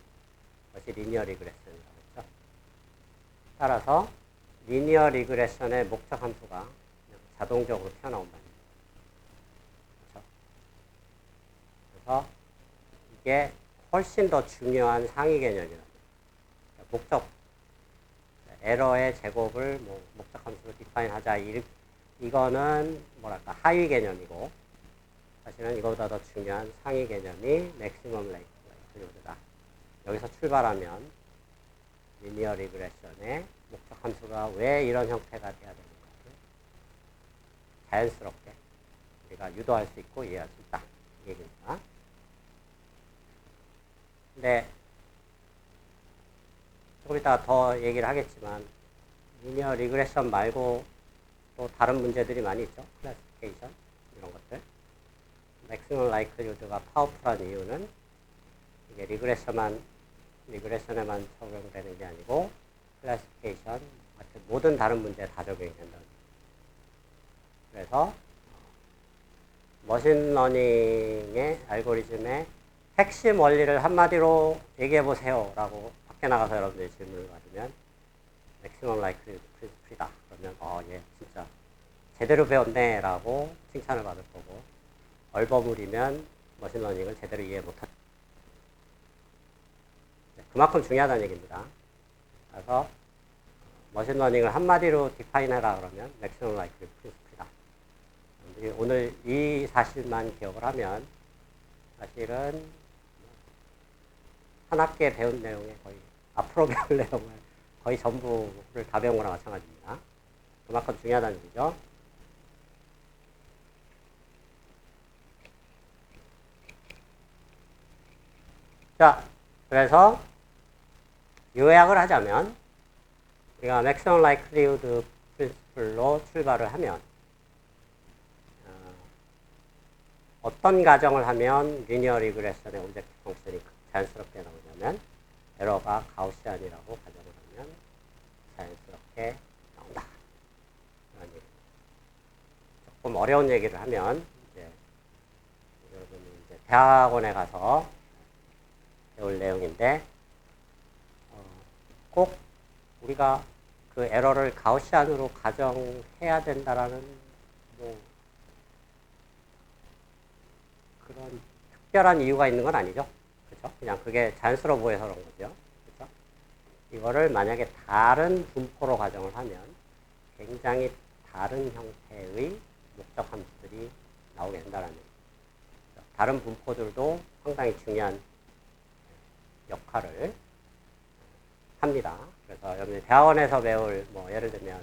것이 리니어 리그레션이라고 했죠. 따라서 리니어 리그레션의 목적함수가 자동적으로 튀어나온다는 거죠. 그렇죠? 그래서 이게 훨씬 더 중요한 상위 개념이라고. 목적 에러의 제곱을 뭐 목적 함수로 디파인 하자. 이거는 뭐랄까 하위 개념이고 사실은 이거보다 더 중요한 상위 개념이 맥시멈 라이클리후드다. 여기서 출발하면 리니어 리그레션의 목적 함수가 왜 이런 형태가 돼야 되는가를 자연스럽게 우리가 유도할 수 있고 이해할 수 있다. 이 얘기입니다. 근데 조금 이따가 더 얘기를 하겠지만 리니어 리그레션 말고 또 다른 문제들이 많이 있죠. 클래시피케이션 이런 것들. 맥시멈 라이클리후드가 파워풀한 이유는 이게 리그레션에만 적용되는 게 아니고 클래시피케이션 같은 모든 다른 문제에 다 적용이 된다. 그래서 머신러닝의 알고리즘의 핵심 원리를 한마디로 얘기해 보세요 라고 밖에 나가서 여러분들이 질문을 받으면 맥시멈 라이클리후드 프린시플이다. 그러면 얘 진짜 제대로 배웠네 라고 칭찬을 받을 거고 얼버무리면 머신러닝을 제대로 이해 못할 그만큼 중요하다는 얘기입니다. 그래서 머신러닝을 한마디로 디파인해라 그러면 맥시멈 라이클리후드 프린시플이다. 오늘 이 사실만 기억을 하면 사실은 한 학기에 배운 내용의 거의 앞으로 배울 내용을 거의 전부를 다 배운 거나 마찬가지입니다. 그만큼 중요하다는 얘기죠. 자, 그래서 요약을 하자면 우리가 맥시멈 라이클리후드 프린시플로 출발을 하면 어떤 가정을 하면 리니어 리그레션의 오브젝트 펑션이 자연스럽게 나오냐면 에러가 가우시안이라고 가정을 하면 자연스럽게 나온다. 조금 어려운 얘기를 하면 이제 여러분이 이제 대학원에 가서 배울 내용인데 꼭 우리가 그 에러를 가우시안으로 가정해야 된다라는 뭐 그런 특별한 이유가 있는 건 아니죠. 그렇죠? 그냥 그게 자연스러워 보여서 그런 거죠. 그렇죠? 이거를 만약에 다른 분포로 가정을 하면 굉장히 다른 형태의 목적 함수들이 나오게 된다는 얘기죠. 다른 분포들도 상당히 중요한 역할을 합니다. 그래서 여러분이 대학원에서 배울 뭐 예를 들면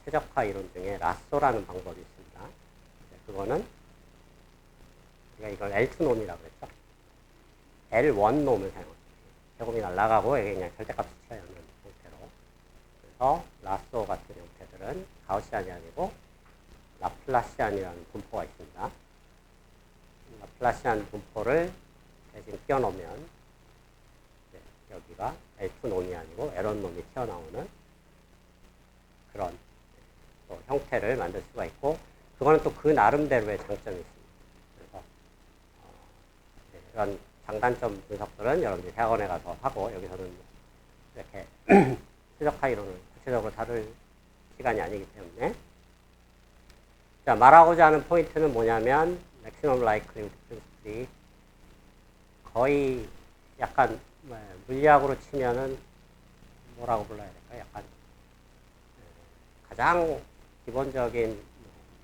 최적화 이론 중에 라쏘라는 방법이 있습니다. 그거는 우리가 이걸 L2 놈이라고 그랬죠. L1 놈을 사용합니다. 제곱이 날아가고 이게 그냥 절대값 수치하는 형태로. 그래서 라쏘 같은 형태들은 가우시안이 아니고 라플라시안이라는 분포가 있습니다. 라플라시안 분포를 대신 끼워넣으면 여기가 L2 놈이 아니고 L1 놈이 튀어나오는 그런 또 형태를 만들 수가 있고 그거는 또 그 나름대로의 장점이 있습니다. 그래서 이런 장단점 분석들은 여러분들이 대학원에 가서 하고 여기서는 이렇게 최적화 이론을 구체적으로 다룰 시간이 아니기 때문에 자 말하고자 하는 포인트는 뭐냐면 맥시멈 라이클리후드 프린시플이 거의 약간 물리학으로 치면은 뭐라고 불러야 될까? 약간 가장 기본적인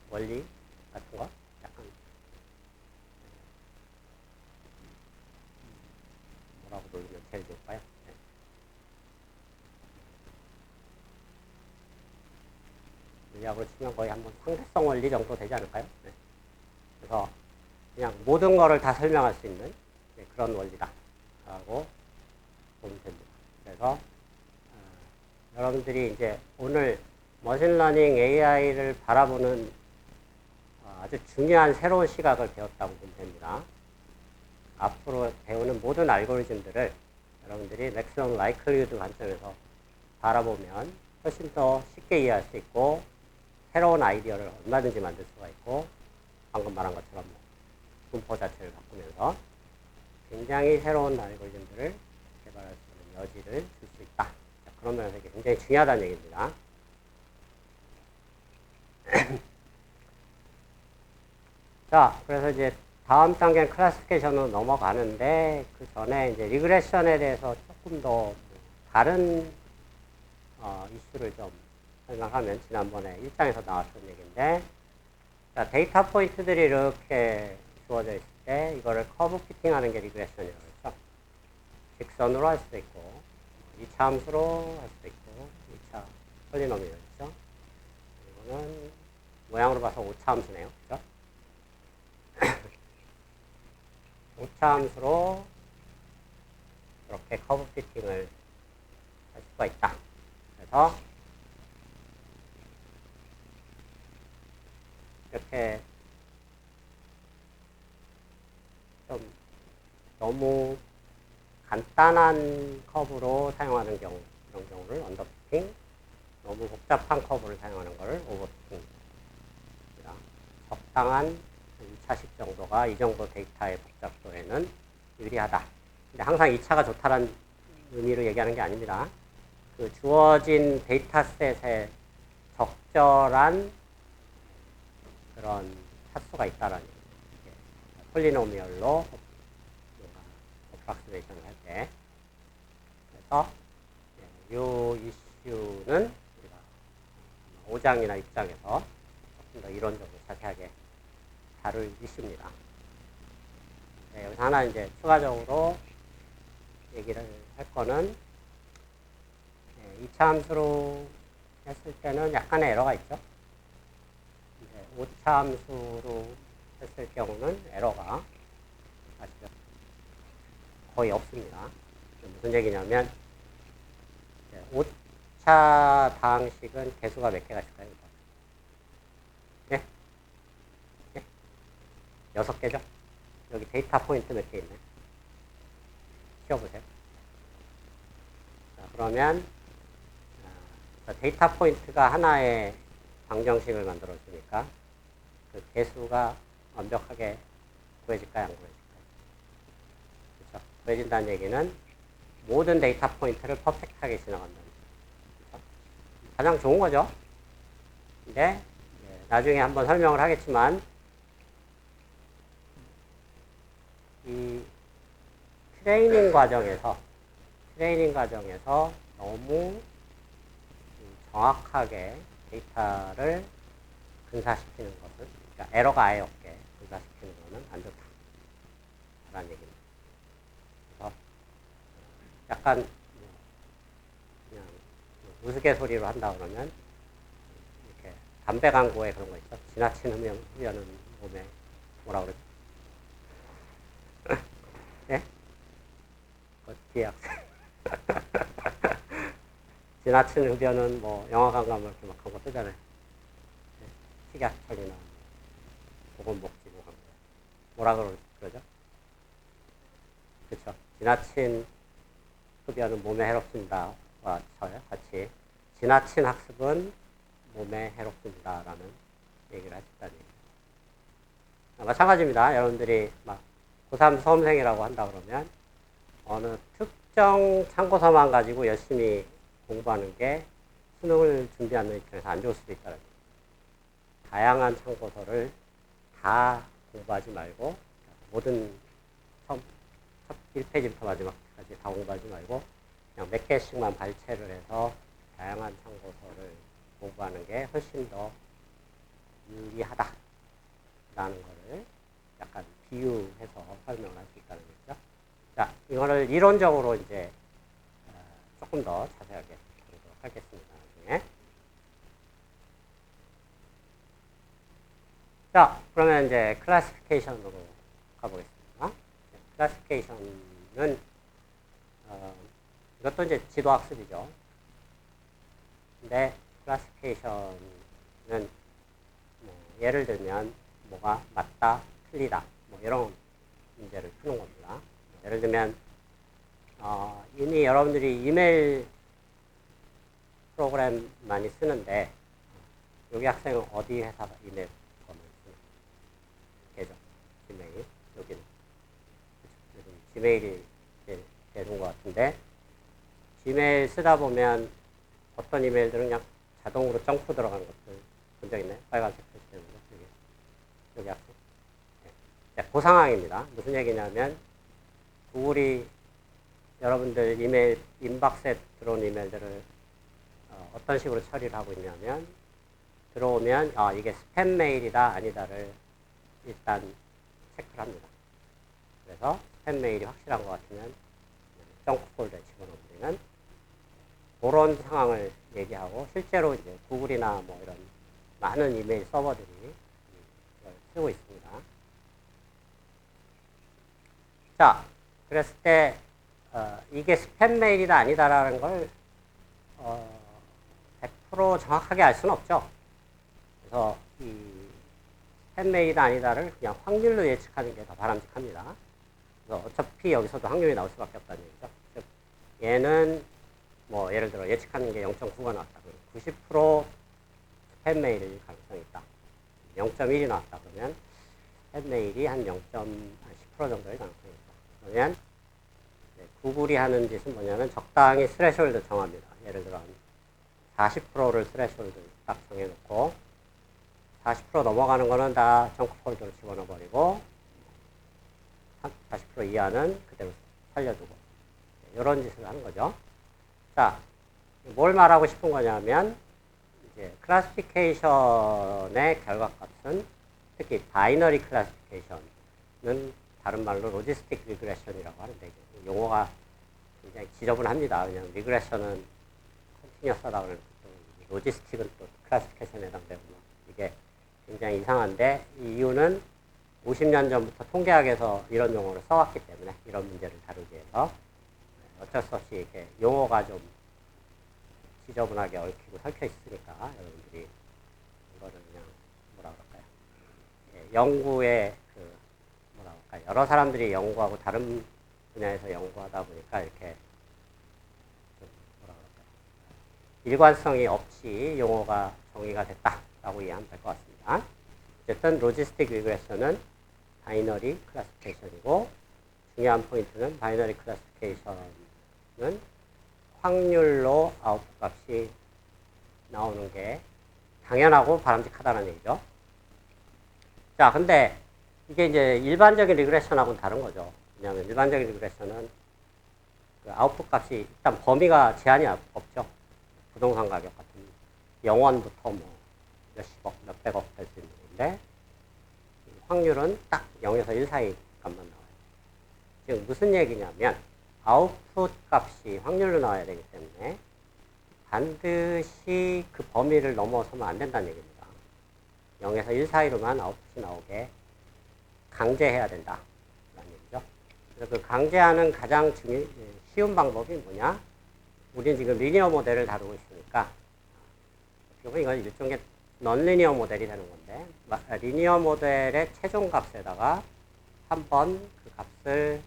원리 같은 거? 약간 뭐라고 부르면 제일 좋을까요? 네. 물리학으로 치면 거의 한번 상대성 원리 정도 되지 않을까요? 네. 그래서 그냥 모든 거를 다 설명할 수 있는 그런 원리다 라고 보면 됩니다. 그래서 여러분들이 이제 오늘 머신러닝 AI를 바라보는 아주 중요한 새로운 시각을 배웠다고 보면 됩니다. 앞으로 배우는 모든 알고리즘들을 여러분들이 맥시멈 라이클리후드 관점에서 바라보면 훨씬 더 쉽게 이해할 수 있고 새로운 아이디어를 얼마든지 만들 수가 있고 방금 말한 것처럼 분포 자체를 바꾸면서 굉장히 새로운 알고리즘들을 개발할 수 있는 여지를 줄 수 있다. 자, 그런 면에서 이게 굉장히 중요하다는 얘기입니다. 자, 그래서 이제 다음 단계는 클래시피케이션으로 넘어가는데 그 전에 이제 리그레션에 대해서 조금 더 다른 이슈를 좀 설명하면 지난번에 1장에서 나왔던 얘기인데, 자, 데이터 포인트들이 이렇게 주어져 있을 때 이거를 커브 피팅하는 게 리그레션이라고 했죠. 직선으로 할 수도 있고 2차 함수로 할 수도 있고 2차 폴리노미얼이죠. 이거는 모양으로 봐서 5차 함수네요. 그죠? 5차 함수로 이렇게 커브 피팅을 할 수가 있다. 그래서 이렇게 좀 너무 간단한 커브로 사용하는 경우, 이런 경우를 언더피팅, 너무 복잡한 커브를 사용하는 것을 오버피팅입니다. 적당한 2차식 정도가 이 정도 데이터의 복잡도에는 유리하다. 근데 항상 2차가 좋다는 의미로 얘기하는 게 아닙니다. 그 주어진 데이터셋에 적절한 그런 차수가 있다라는 얘기죠. 폴리노미얼로 어프락시메이션을 할 때. 그래서 이 이슈는 우리가 5장이나 6장에서 조금 더 이론적으로 자세하게 다룰 이슈입니다. 네, 여기서 하나 이제 추가적으로 얘기를 할 거는 2차 함수로 했을 때는 약간의 에러가 있죠. 5차 함수로 했을 경우는 에러가 사실 거의 없습니다. 무슨 얘기냐면 5차 방식은 개수가 몇 개가 있을까요? 네? 네? 6개죠? 여기 데이터 포인트 몇 개 있네. 키워보세요. 자, 그러면 데이터 포인트가 하나의 방정식을 만들어주니까 그 개수가 완벽하게 구해질까요? 안 구해질까요? 그렇죠? 구해진다는 얘기는 모든 데이터 포인트를 퍼펙트하게 지나간다는 거죠. 그렇죠? 가장 좋은 거죠. 근데 나중에 한번 설명을 하겠지만 이 트레이닝 과정에서 너무 정확하게 데이터를 근사시키는 것은, 그러니까 에러가 아예 없게 근사시키는 것은 안 좋다라는 얘기입니다. 그래서 약간 그냥 우스갯소리로 한다 그러면 이렇게 담배 광고에 그런 거 있죠. 지나친 흡연은 몸에 뭐라 그러죠? 예? 뒤에 학생. 지나친 흡연은 뭐 영화 관광을 이렇게 막 한 거 뜨잖아요. 식약처리나 보건복지부 광고. 뭐라 그러죠? 그렇죠. 지나친 흡연은 몸에 해롭습니다와 같이 지나친 학습은 몸에 해롭습니다라는 얘기를 하셨다니. 마찬가지입니다. 여러분들이 막 고3 수험생이라고 한다 그러면 어느 특정 참고서만 가지고 열심히 공부하는 게 수능을 준비하는 입장에서 안 좋을 수도 있다는 거예요. 다양한 참고서를 다 공부하지 말고 모든 첫 1페이지부터 마지막까지 다 공부하지 말고 그냥 몇 개씩만 발췌를 해서 다양한 참고서를 공부하는 게 훨씬 더 유리하다라는 거를 약간 비유해서 설명을 할 수 있다는 거죠. 자, 이거를 이론적으로 이제 조금 더 자세하게 다루도록 하겠습니다. 나중에. 자, 그러면 이제 클래시피케이션으로 가보겠습니다. 클래시피케이션은 이것도 이제 지도학습이죠. 근데 클래시피케이션은 예를 들면 뭐가 맞다, 틀리다, 뭐 이런 문제를 푸는 겁니다. 예를 들면 이미 여러분들이 이메일 프로그램 많이 쓰는데 여기 학생은 어디 회사 이메일 프로그램을 쓰나? 계정, 지메일, 여기는 지메일이 되는 것 같은데 지메일 쓰다 보면 어떤 이메일들은 그냥 자동으로 점프 들어가는 것들 본 적 있나요? 빨간색 표시되는 거 여기 학생. 네. 그 상황입니다. 무슨 얘기냐면 구글이 여러분들 이메일 인박스에 들어온 이메일들을 어떤 식으로 처리를 하고 있냐면 들어오면 이게 스팸 메일이다 아니다를 일단 체크를 합니다. 그래서 스팸 메일이 확실한 것 같으면 정크 폴더에 집어넣으면 그런 상황을 얘기하고 실제로 이제 구글이나 뭐 이런 많은 이메일 서버들이 이걸 쓰고 있습니다. 자, 그랬을 때 이게 스팸 메일이다 아니다라는 걸 100% 정확하게 알 수는 없죠. 그래서 이 스팸 메일이다 아니다를 그냥 확률로 예측하는 게 더 바람직합니다. 그래서 어차피 여기서도 확률이 나올 수밖에 없다는 얘기죠. 즉 얘는 뭐 예를 들어 예측하는 게 0.9가 나왔다. 그러면 90% 스팸 메일일 가능성이 있다. 0.1이 나왔다. 그러면 스팸 메일이 한 10% 정도의 가능성이 있다. 그러면 구글이 하는 짓은 뭐냐면 적당히 스레숄드 정합니다. 예를 들어 40%를 스레숄드 딱 정해놓고 40% 넘어가는 거는 다 정크 폴더로 집어넣어 버리고 40% 이하는 그대로 살려두고 이런 짓을 하는 거죠. 자, 뭘 말하고 싶은 거냐면 이제 클래시피케이션의 결과값은 특히 바이너리 클래시피케이션은 다른 말로 로지스틱 리그레션이라고 하는데 용어가 굉장히 지저분합니다. 그냥 리그레션은 컨티뉴어스하다 그러는 로지스틱은 또 클래시피케이션에 해당되고 이게 굉장히 이상한데 이 이유는 50년 전부터 통계학에서 이런 용어를 써왔기 때문에 이런 문제를 다루기 위해서 어쩔 수 없이 이렇게 용어가 좀 지저분하게 얽히고 설켜 있으니까 여러분들이 이거를 그냥 뭐라 그럴까요? 연구의 뭐라 그럴까요? 여러 사람들이 연구하고 다른 분야에서 연구하다 보니까 이렇게 뭐라 그럴까요? 일관성이 없이 용어가 정의가 됐다라고 이해하면 될 것 같습니다. 어쨌든 로지스틱 리그레션은 바이너리 클래시피케이션이고 중요한 포인트는 바이너리 클래시피케이션은 확률로 아웃풋 값이 나오는 게 당연하고 바람직하다는 얘기죠. 자, 근데 이게 이제 일반적인 리그레션하고는 다른 거죠. 왜냐하면 일반적인 리그레션은 그 아웃풋 값이 일단 범위가 제한이 없죠. 부동산 가격 같은 0원부터 뭐 몇십억, 몇백억 될 수 있는 건데 확률은 딱 0에서 1 사이 값만 나와요. 지금 무슨 얘기냐면 아웃풋 값이 확률로 나와야 되기 때문에 반드시 그 범위를 넘어서면 안 된다는 얘기입니다. 0에서 1 사이로만 아웃풋이 나오게 강제해야 된다. 라는 얘기죠. 그래서 그 강제하는 가장 쉬운 방법이 뭐냐? 우리는 지금 리니어 모델을 다루고 있으니까 이건 일종의 넌리니어 모델이 되는 건데 리니어 모델의 최종 값에다가 한번 그 값을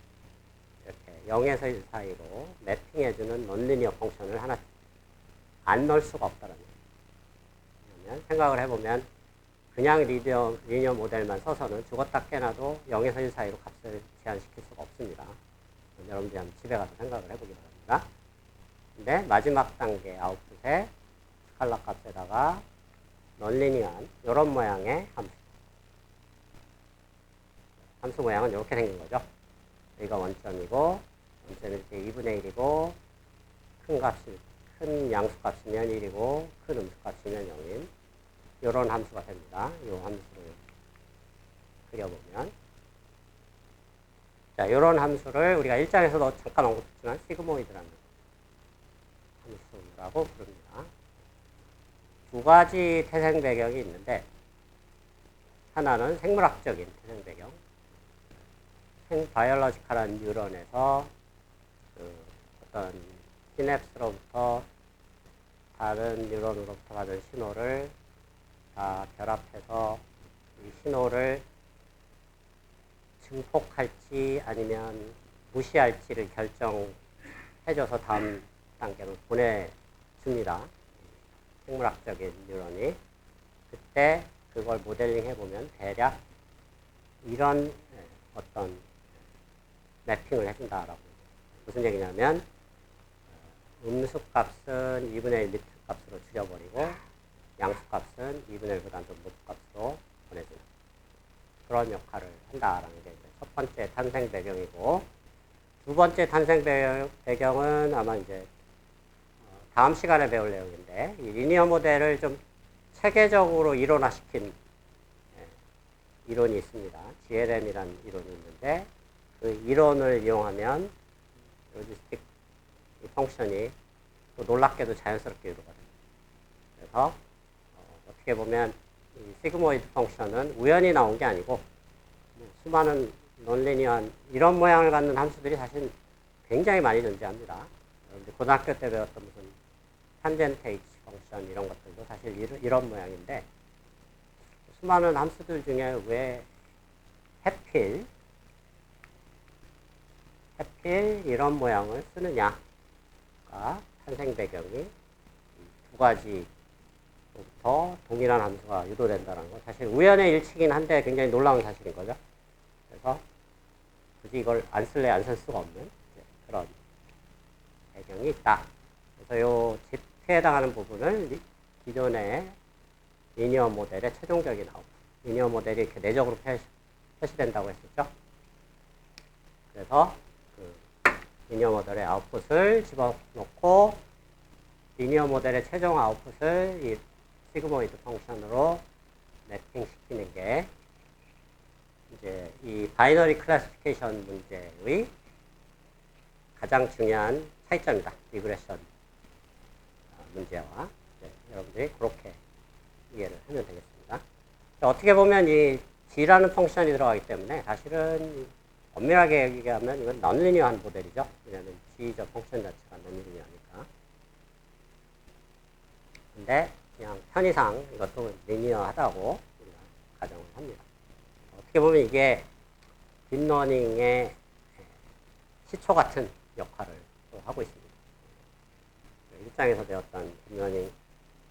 이렇게 0에서 1 사이로 매핑해주는 넌리니어 펑션을 하나 안 넣을 수가 없다는 얘기예요. 생각을 해보면 그냥 리니어 모델만 써서는 죽었다 깨나도 0에서 1 사이로 값을 제한시킬 수가 없습니다. 여러분들이 한번 집에 가서 생각을 해보기 바랍니다. 근데 마지막 단계 아웃풋에 스칼라 값에다가 넌리니어한 이런 모양의 함수 모양은 이렇게 생긴 거죠. 여기가 원점이고 원점이 이렇게 2분의 1이고 큰 양수값이면 1이고 큰 음수값이면 0인 이런 함수가 됩니다. 이 함수를 그려보면 자, 이런 함수를 우리가 1장에서도 잠깐 언급했지만 시그모이드라는 함수라고 부릅니다. 두 가지 태생 배경이 있는데 하나는 생물학적인 태생 배경, 바이올로지컬한 뉴런에서 어떤 시냅스로부터 다른 뉴런으로부터 받은 신호를 다 결합해서 이 신호를 증폭할지 아니면 무시할지를 결정해줘서 다음 단계로 보내줍니다. 생물학적인 뉴런이. 그때 그걸 모델링 해보면 대략 이런 어떤 매핑을 해준다라고. 무슨 얘기냐면 음수값은 2분의 1 미트 값으로 줄여버리고 양수값은 2분의 1보다는 좀 높은 값으로 보내주는 그런 역할을 한다라는 게 첫 번째 탄생 배경이고 두 번째 탄생 배경은 아마 이제 다음 시간에 배울 내용인데, 이 리니어 모델을 좀 체계적으로 이론화시킨 이론이 있습니다. GLM이라는 이론이 있는데, 그 이론을 이용하면 로지스틱 펑션이 또 놀랍게도 자연스럽게 유도가 됩니다. 그래서 어떻게 보면 이 시그모이드 펑션은 우연히 나온 게 아니고 수많은 논리니어한 이런 모양을 갖는 함수들이 사실 굉장히 많이 존재합니다. 여러분들 고등학교 때 배웠던 무슨 탄젠트 H 펑션 이런 것들도 사실 이런 모양인데, 수많은 함수들 중에 왜 해필 이런 모양을 쓰느냐가 탄생 배경이 두 가지부터 동일한 함수가 유도된다는 거, 사실 우연의 일치긴 한데 굉장히 놀라운 사실인 거죠. 그래서 굳이 이걸 안 쓸래 안 쓸 수가 없는 그런 배경이 있다. 그래서 요 Z에 해당하는 부분을 기존의 리니어 모델의 최종적인 아웃풋, 리니어 모델이 이렇게 내적으로 표시된다고 했었죠. 그래서 그 리니어 모델의 아웃풋을 집어넣고 리니어 모델의 최종 아웃풋을 이 시그모이드 펑션으로 매핑시키는 게 이제 이 바이너리 클래시피케이션 문제의 가장 중요한 차이점이다. 리그레션 문제와 여러분들이 그렇게 이해를 하면 되겠습니다. 어떻게 보면 이 G라는 펑션이 들어가기 때문에 사실은 엄밀하게 얘기하면 이건 넌리니어한 모델이죠. 왜냐하면 G 저 펑션 자체가 넌리니어하니까. 근데 그냥 편의상 이것도 리니어하다고 우리가 가정을 합니다. 어떻게 보면 이게 딥러닝의 시초 같은 역할을 또 하고 있습니다. 일장에서 배웠던 딥러닝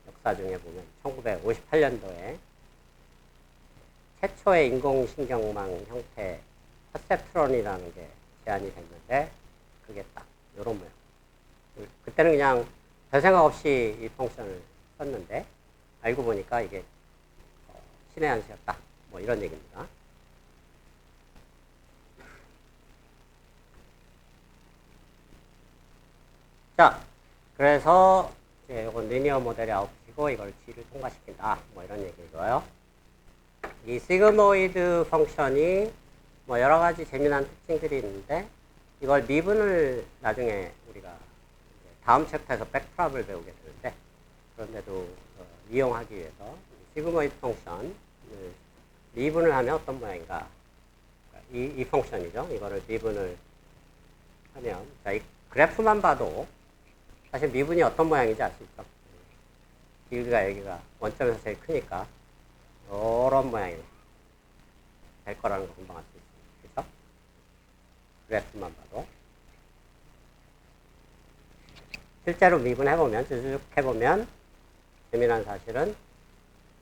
역사 중에 보면 1958년도에 최초의 인공신경망 형태 퍼셉트론이라는 게 제안이 됐는데, 그게 딱 이런 모양. 그때는 그냥 별 생각 없이 이 펑션을 썼는데 알고 보니까 이게 신의 한 수였다. 뭐 이런 얘기입니다. 자, 그래서 이제 이건 리니어 모델의 아웃풋이고 이걸 G를 통과시킨다. 뭐 이런 얘기고요. 이 시그모이드 펑션이 뭐 여러 가지 재미난 특징들이 있는데, 이걸 미분을 나중에 우리가 다음 챕터에서 백프랍을 배우게 되는데, 그런데도 이용하기 위해서 시그모이드 펑션을 미분을 하면 어떤 모양인가? 이 펑션이죠. 이거를 미분을 하면, 자, 이 그래프만 봐도 사실 미분이 어떤 모양인지 알 수 있죠. 길이가 여기가 원점에서 제일 크니까 이런 모양이 될 거라는 거 금방 알 수 있습니다. 그렇죠? 그래프만 봐도. 실제로 미분해보면, 쭉 해보면 재미난 사실은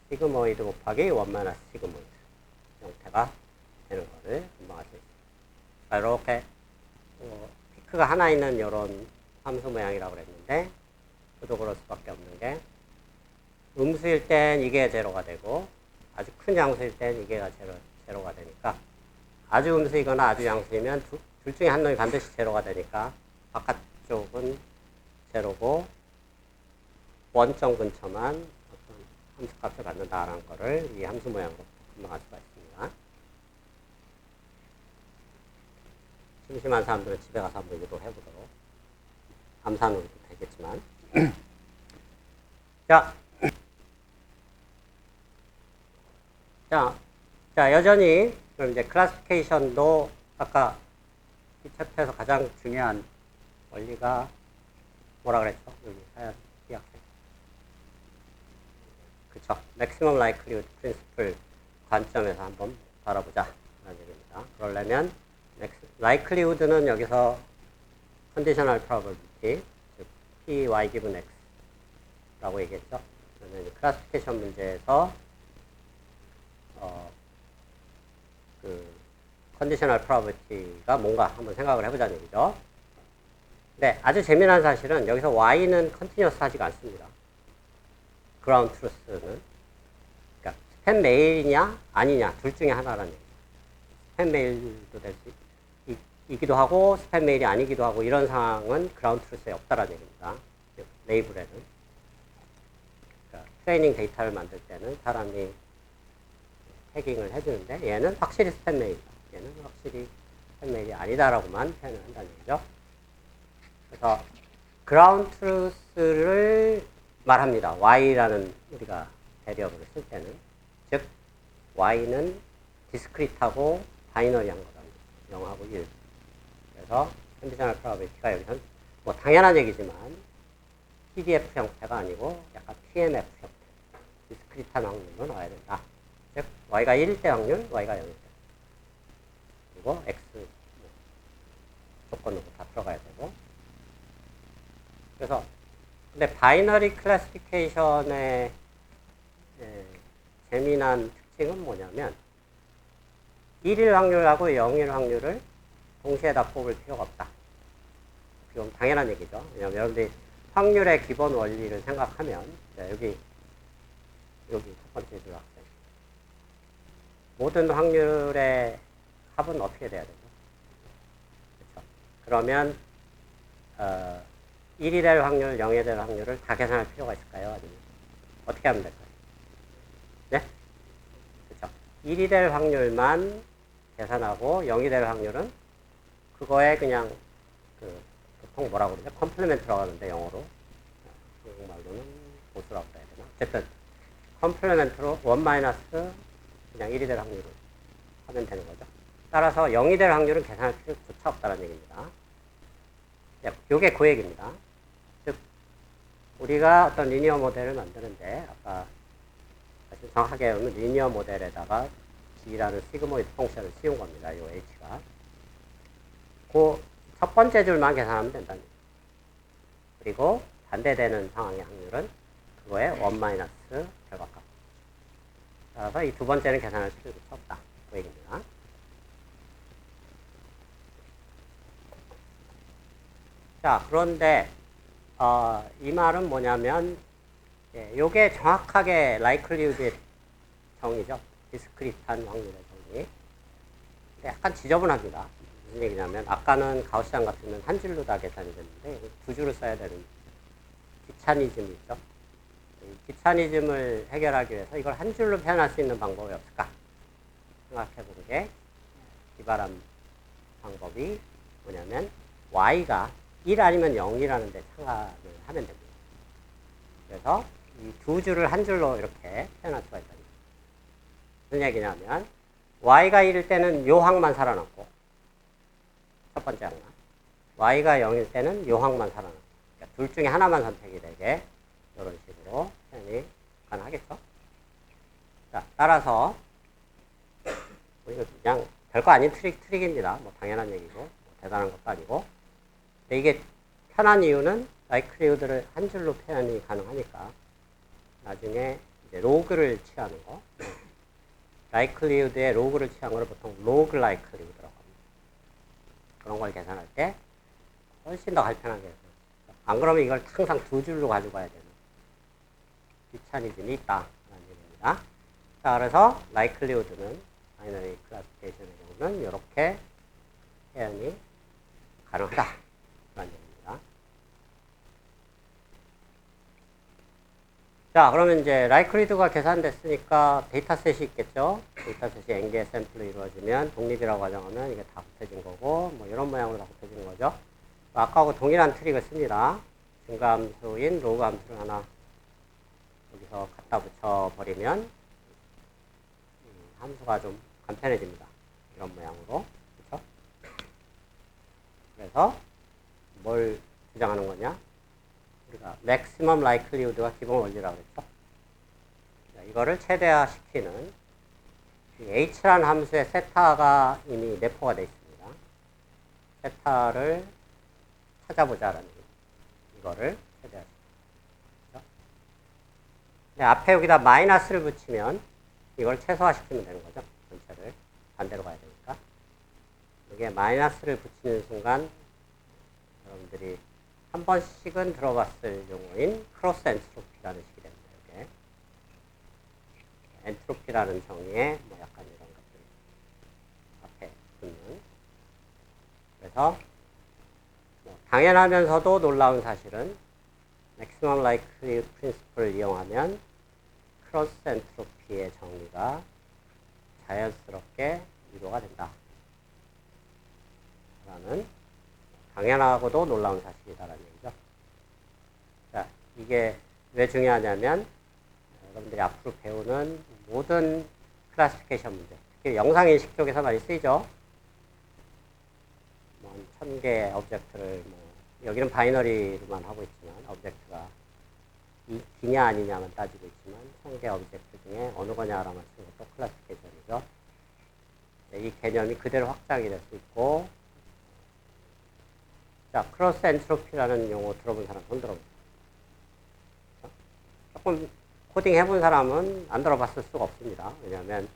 시그모이드 곱하기 1 마이너스 시그모이드 형태가 되는 거를 금방 알 수 있습니다. 이렇게 피크가 하나 있는 이런 함수 모양이라고 그랬는데, 저도 그럴 수밖에 없는 게, 음수일 땐 이게 제로가 되고 아주 큰 양수일 땐 이게가 제로가 되니까, 아주 음수이거나 아주 양수이면 둘 중에 한 놈이 반드시 제로가 되니까 바깥쪽은 제로고 원점 근처만 어떤 함수값을 갖는다라는 거를 이 함수 모양으로 금방 알 수가 있습니다. 심심한 사람들은 집에 가서 한번 유도해보도록, 암산으로도 되겠지만. 자, 여전히 그럼 이제 클래시피케이션도 아까 이 챕터에서 가장 중요한 원리가 뭐라 그랬죠? 여기 하얀 이 학생. 그쵸. Maximum Likelihood Principle 관점에서 한번 바라보자 라는 얘기입니다. 그러려면 likelihood는 여기서 conditional probability, 즉 p, y given x 라고 얘기했죠. 그러면 클래시피케이션 문제에서 그 컨디셔널 프로버티가 뭔가 한번 생각을 해보자는 얘기죠. 네, 아주 재미난 사실은 여기서 y는 컨티뉴어스 하지가 않습니다. 그라운드 트루스는. 그러니까 스팸 메일이냐 아니냐 둘 중에 하나라는 얘기죠. 스팸 메일도 될 수 이기도 하고 스팸 메일이 아니기도 하고, 이런 상황은 그라운드 트루스에 없다라는 얘기입니다. 레이블에는. 그러니까 트레이닝 데이터를 만들 때는 사람이 태깅을 해주는데 얘는 확실히 스팸 메일이다. 얘는 확실히 스팸 메일이 아니다라고만 표현을 한다는 얘기죠. 그래서 ground truth를 말합니다. y라는 우리가 베리어블을 쓸 때는. 즉 y는 디스크리트하고 바이너리한 거다. 0하고 1. 그래서 컨디셔널 프로바빌리티가 여기서는 뭐 당연한 얘기지만 PDF 형태가 아니고 약간 TMF 형태. 디스크리트한 확률로 나와야 된다. 즉 y가 1일 때 확률, y가 0일 때. 그리고 x 조건으로 다 들어가야 되고. 그래서 근데 바이너리 클래시피케이션의 재미난 특징은 뭐냐면 1일 확률하고 0일 확률을 동시에 다 뽑을 필요가 없다. 이건 당연한 얘기죠. 왜냐하면 여러분들이 확률의 기본 원리를 생각하면 여기 첫 번째 줄 학생 모든 확률의 합은 어떻게 돼야 되죠? 그렇죠? 그러면 1이 될 확률, 0이 될 확률을 다 계산할 필요가 있을까요? 아니면 어떻게 하면 될까요? 네? 그렇죠. 1이 될 확률만 계산하고 0이 될 확률은 그거에 그냥 보통 뭐라고 그러죠? 컴플리멘트라고 하는데 영어로 한국말로는 보수라고 해야 되나? 어쨌든 컴플리멘트로 1 마이너스 그냥 1이 될 확률을 하면 되는 거죠. 따라서 0이 될 확률은 계산할 필요조차 없다는 얘기입니다. 이게 그 얘기입니다. 즉 우리가 어떤 리니어 모델을 만드는데 아까 사실 정확하게 보면 리니어 모델에다가 G라는 시그모이드 펑션을 씌운 겁니다. 이 H가. 그 첫 번째 줄만 계산하면 된다는 얘기죠. 그리고 반대되는 상황의 확률은 그거의 1 마이너스 결과값. 따라서 이 두 번째는 계산할 필요가 없다. 그 얘기입니다. 자, 그런데 이 말은 뭐냐면 요게 정확하게 likelihood의 정의죠. 디스크리트한 확률의 정의. 근데 약간 지저분합니다. 무슨 얘기냐면 아까는 가우시안 같으면 한 줄로 다 계산이 됐는데 두 줄을 써야 되는 귀차니즘이 있죠. 이 귀차니즘을 해결하기 위해서 이걸 한 줄로 표현할 수 있는 방법이 없을까 생각해 보는 게 기발한 방법이 뭐냐면 y가 1 아니면 0이라는 데 참관을 하면 됩니다. 그래서 이 두 줄을 한 줄로 이렇게 표현할 수가 있다. 무슨 얘기냐면 y가 1일 때는 요 항만 살아남고 첫 번째 항만 y가 0일 때는 요 항만 살아남고 그러니까 둘 중에 하나만 선택이 되게 이런 식으로 표현이 가능하겠죠. 자, 따라서 이거 그냥 별거 아닌 트릭입니다. 뭐 당연한 얘기고 뭐 대단한 것도 아니고 근데 이게 편한 이유는 likelihood를 한 줄로 표현이 가능하니까 나중에 이제 로그를 취하는 거 likelihood의 로그를 취한 거를 보통 log likelihood라고 합니다. 그런 걸 계산할 때 훨씬 더 간편하게 해서 안 그러면 이걸 항상 두 줄로 가지고 가야 되는 귀차니즘이 있다라는 얘기입니다. 자, 그래서 likelihood는 바이너리 클래시피케이션의 경우는 이렇게 표현이 가능하다라는 얘기입니다. 자, 그러면 이제 likelihood가 계산됐으니까 데이터셋이 있겠죠. 데이터셋이 n개의 샘플로 이루어지면 독립이라고 가정하면 이게 다 곱해진 거고 뭐 이런 모양으로 다 곱해진 거죠. 아까하고 동일한 트릭을 씁니다. 증가함수인 로그 함수를 하나 여기서 갖다 붙여버리면 함수가 좀 간편해집니다. 이런 모양으로. 그렇죠? 그래서 뭘 주장하는 거냐? 우리가 maximum likelihood가 기본 원리라고 그랬죠. 이거를 최대화시키는 h라는 함수의 세타가 이미 내포가 되어 있습니다. 세타를 찾아보자라는 이거를 최대화시키죠. 앞에 여기다 마이너스를 붙이면 이걸 최소화시키면 되는 거죠. 전체를 반대로 가야 되니까. 이게 마이너스를 붙이는 순간 여러분들이 한 번씩은 들어봤을 용어인 크로스 엔트로피라는 식이 됩니다. 이게 엔트로피라는 정의에 뭐 약간 이런 것들 앞에 붙는. 그래서 뭐 당연하면서도 놀라운 사실은 maximum likelihood principle을 이용하면 크로스 엔트로피의 정리가 자연스럽게 유도가 된다. 라는 당연하고도 놀라운 사실이다라는 얘기죠. 자, 이게 왜 중요하냐면 여러분들이 앞으로 배우는 모든 클래시피케이션 문제, 특히 영상인식 쪽에서 많이 쓰이죠. 뭐 1000개의 오브젝트를 여기는 바이너리로만 하고 있지만 오브젝트가 기냐 아니냐만 따지고 있지만 1000개 오브젝트 중에 어느 거냐 알아맞히는 것도 클래시피케이션이죠. 이 개념이 그대로 확장이 될 수 있고, 자, 크로스 엔트로피라는 용어 들어본 사람 손 들어보세요. 조금 코딩 해본 사람은 안 들어봤을 수가 없습니다. 왜냐하면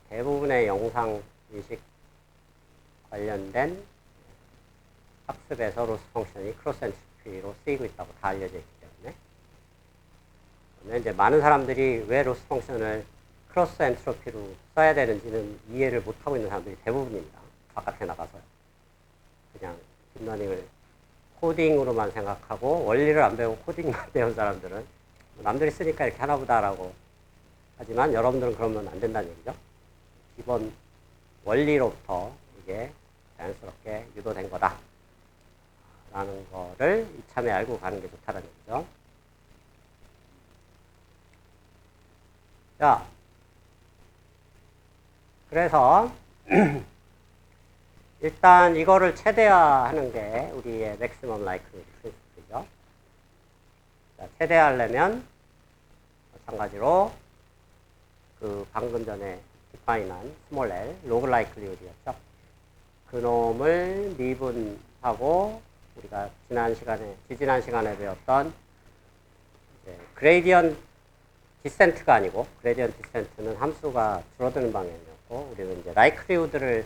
대부분의 영상 인식 관련된 학습에서 로스 펑션이 크로스 엔트로피로 쓰이고 있다고 다 알려져 있기 때문에, 그러면 이제 많은 사람들이 왜 로스 펑션을 크로스 엔트로피로 써야 되는지는 이해를 못하고 있는 사람들이 대부분입니다. 바깥에 나가서요. 그냥 딥러닝을 코딩으로만 생각하고 원리를 안 배우고 코딩만 배운 사람들은 남들이 쓰니까 이렇게 하나보다라고 하지만 여러분들은 그러면 안 된다는 얘기죠. 기본 원리로부터 이게 자연스럽게 유도된 거다 라는 거를 이참에 알고 가는 게 좋다는 얘기죠. 자, 그래서 일단 이거를 최대화하는 게 우리의 maximum likelihood principle이죠. 자, 최대화하려면 마찬가지로 그 방금 전에 디파인한 small l, log likelihood였죠. 그 놈을 미분하고 우리가 지지난 시간에 배웠던 그레이디언트 디센트가 아니고, 그레이디언트 디센트는 함수가 줄어드는 방향이었고, 우리는 이제 likelihood를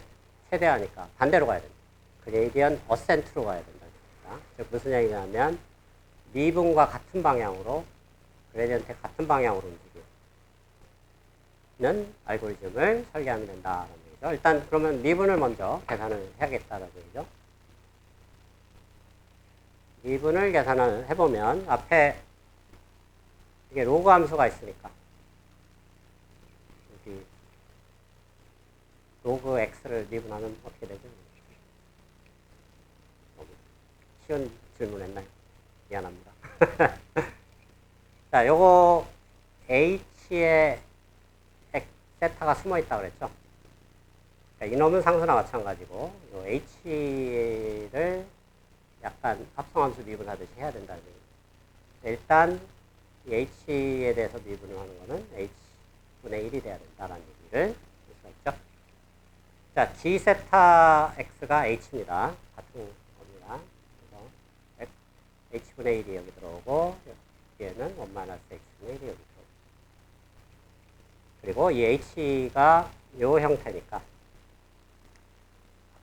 최대하니까 반대로 가야 됩니다. 그레이디언트 어센트로 가야 된다는 겁니다. 즉 무슨 얘기냐면 미분과 같은 방향으로, 그레이디언트 같은 방향으로 움직이는 알고리즘을 설계하면 된다는 얘기죠. 일단 그러면 미분을 먼저 계산을 해야겠다는 얘기죠. 미분을 계산을 해보면 앞에 이게 로그 함수가 있으니까 여기 로그 x를 미분하면 어떻게 되죠? 쉬운 질문 했나요? 미안합니다. 자, 요거 h에 세타가 숨어 있다고 그랬죠? 그러니까 이놈은 상수나 마찬가지고 요 h를 약간 합성함수 미분하듯이 해야 된다는 얘기죠. 일단 이 h에 대해서 미분을 하는 거는 h분의 1이 돼야 된다는 얘기를 할 수 있죠. 자, g 세타 x가 h입니다. 같은 겁니다. 그래서 h분의 1이 여기 들어오고 여기에는 1 마이너스 h분의 1이 여기 들어오고, 그리고 이 h가 요 형태니까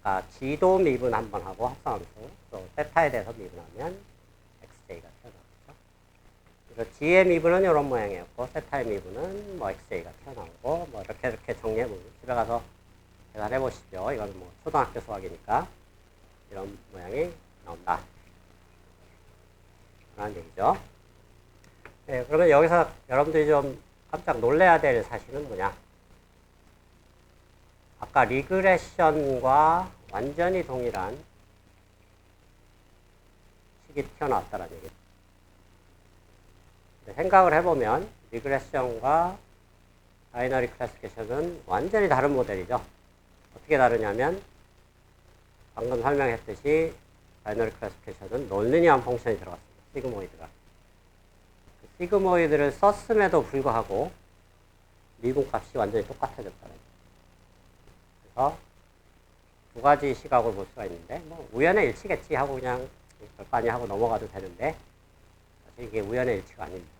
아까 g도 미분 한번 하고 합성함수 또 세타에 대해서 미분하면 xj가 튀어나오죠. 그래서 g의 미분은 이런 모양이었고 세타의 미분은 뭐 xj가 튀어나오고, 뭐 이렇게 정리해보면 집에 가서 계산해 보십시오. 이거는 뭐 초등학교 수학이니까 이런 모양이 나온다 라는 얘기죠. 네, 그러면 여기서 여러분들이 좀 깜짝 놀래야 될 사실은 뭐냐? 아까 리그레션과 완전히 동일한 식이 튀어나왔다는 얘기죠. 생각을 해보면 리그레션과 바이너리 클래시피케이션은 완전히 다른 모델이죠. 어떻게 다르냐면 방금 설명했듯이 바이너리 클래시피케이션은 논리니언 펑션이 들어갔습니다. 시그모이드가. 그 시그모이드를 썼음에도 불구하고 미분값이 완전히 똑같아졌다는 거예요. 그래서 두 가지 시각을 볼 수가 있는데, 뭐 우연의 일치겠지 하고 그냥 별거 아니야 하고 넘어가도 되는데 사실 이게 우연의 일치가 아닙니다.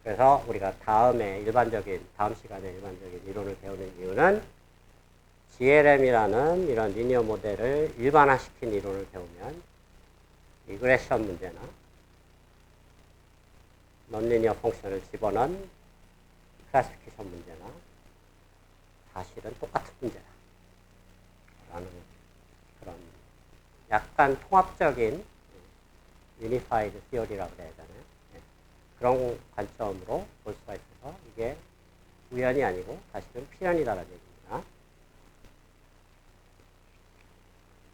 그래서 우리가 다음 시간에 일반적인 이론을 배우는 이유는 GLM이라는 이런 리니어 모델을 일반화시킨 이론을 배우면 리그레션 문제나 논리니어 펑션을 집어넣은 클래시피케이션 문제나 사실은 똑같은 문제다 라는 그런 약간 통합적인 유니파이드 시어리라고 그래야 되잖아요. 네. 그런 관점으로 볼 수가 있어서 이게 우연이 아니고 사실은 필연이다라는 얘기입니다.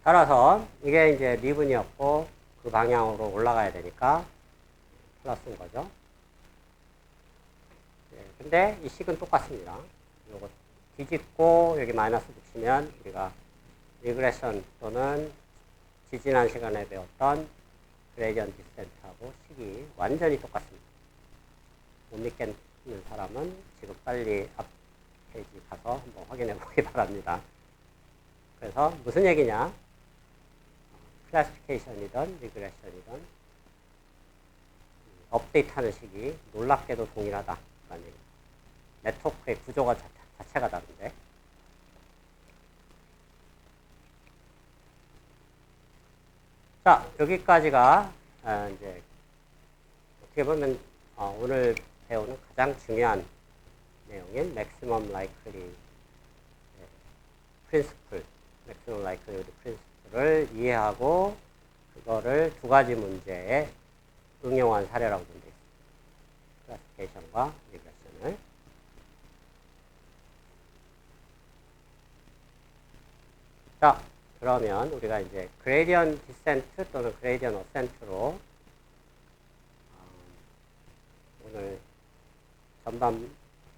따라서 이게 이제 미분이었고 그 방향으로 올라가야 되니까 플러스인 거죠. 네, 근데 이 식은 똑같습니다. 요거 뒤집고 여기 마이너스 붙이면 우리가 리그레션 또는 지지난 시간에 배웠던 그레디언트 디센트하고 식이 완전히 똑같습니다. 못 믿겠는 사람은 지금 빨리 앞 페이지 가서 한번 확인해 보기 바랍니다. 그래서 무슨 얘기냐? 클래시피케이션이든 리그레션이든 업데이트하는 식이 놀랍게도 동일하다라는 얘기입니다. 네트워크의 구조가 자체가 다른데. 자, 여기까지가 이제 어떻게 보면 오늘 배우는 가장 중요한 내용인 maximum likely principle, maximum likelihood principle를 이해하고 그거를 두 가지 문제에 응용한 사례라고 보면 되겠습니다. 클래시피케이션과 리그레션을. 자, 그러면 우리가 이제 그레디언트 디센트 또는 그레디언트 어센트로 오늘 전반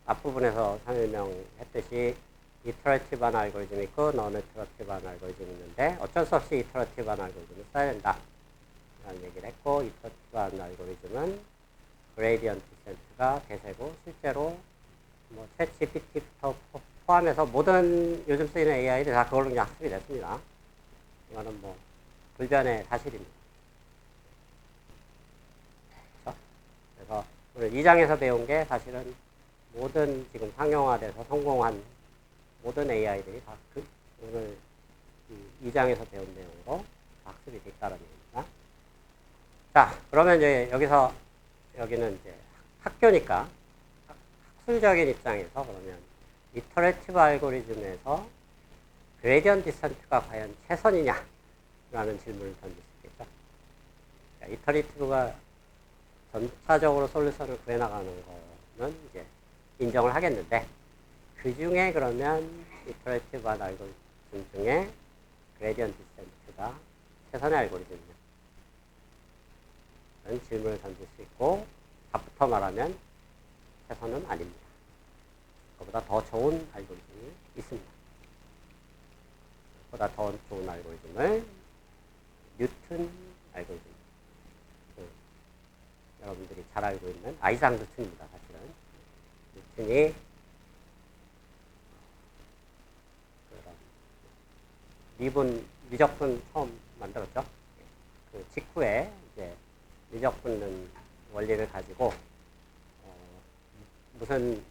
앞부분에서 설명했듯이 이터러티브한 알고리즘이 있고 non-이터러티브한 알고리즘이 있는데 어쩔 수 없이 이터러티브한 알고리즘을 써야 된다 라는 얘기를 했고, 이터러티브한 알고리즘은 그레디언트 디센트가 대세고 실제로 뭐 챗GPT부터 포함해서 모든 요즘 쓰이는 AI들이 다 그걸로 그냥 학습이 됐습니다. 이거는 뭐 불변의 사실입니다. 그렇죠? 그래서 오늘 2장에서 배운 게 사실은 모든 지금 상용화돼서 성공한 모든 AI들이 다 오늘 2장에서 배운 내용으로 학습이 됐다는 얘기입니다. 자, 그러면 이제 여기는 이제 학교니까 학술적인 입장에서 그러면 이터레이티브 알고리즘에서 그레디언트 디센트가 과연 최선이냐? 라는 질문을 던질 수 있겠죠. 그러니까 이터레이티브가 전차적으로 솔루션을 구해나가는 거는 이제 인정을 하겠는데, 그 중에 그러면 이터레이티브한 알고리즘 중에 그레디언트 디센트가 최선의 알고리즘이냐? 라는 질문을 던질 수 있고, 답부터 말하면 최선은 아닙니다. 그보다 더 좋은 알고리즘이 있습니다. 보다 더 좋은 알고리즘을 뉴튼 알고리즘, 여러분들이 잘 알고 있는 아이작 뉴튼입니다. 사실은 뉴튼이 미적분 처음 만들었죠. 그 직후에 이제 미적분 원리를 가지고 무슨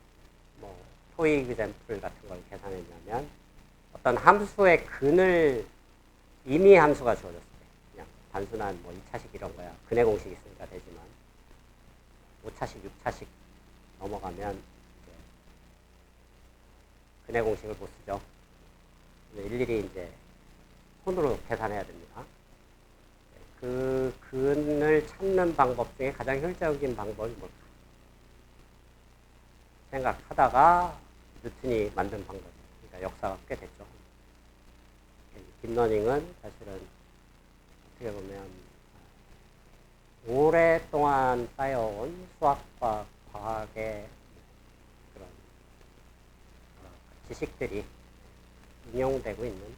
뭐 토익 example 같은 걸 계산했냐면, 어떤 함수의 근을 임의 함수가 주어졌을 때, 그냥 단순한 뭐 2차식 이런 거야. 근의 공식 있으니까 되지만 5차식, 6차식 넘어가면 근의 공식을 못 쓰죠. 일일이 이제 손으로 계산해야 됩니다. 그 근을 찾는 방법 중에 가장 효율적인 방법이 뭘까 생각하다가 뉴튼이 만든 방법. 그러니까 역사가 꽤 됐죠. 딥러닝은 사실은 어떻게 보면 오랫동안 쌓여온 수학과 과학의 그런 지식들이 인용되고 있는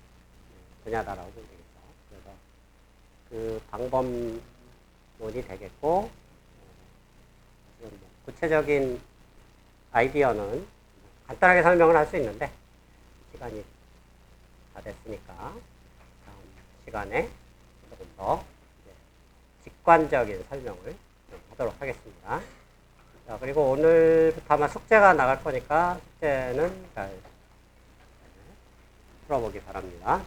분야다라고 보면 되겠죠. 그래서 그 방법론이 되겠고, 구체적인 아이디어는 간단하게 설명을 할 수 있는데 시간이 다 됐으니까 다음 시간에 조금 더 직관적인 설명을 하도록 하겠습니다. 자, 그리고 오늘부터 아마 숙제가 나갈 거니까 숙제는 잘 풀어보기 바랍니다.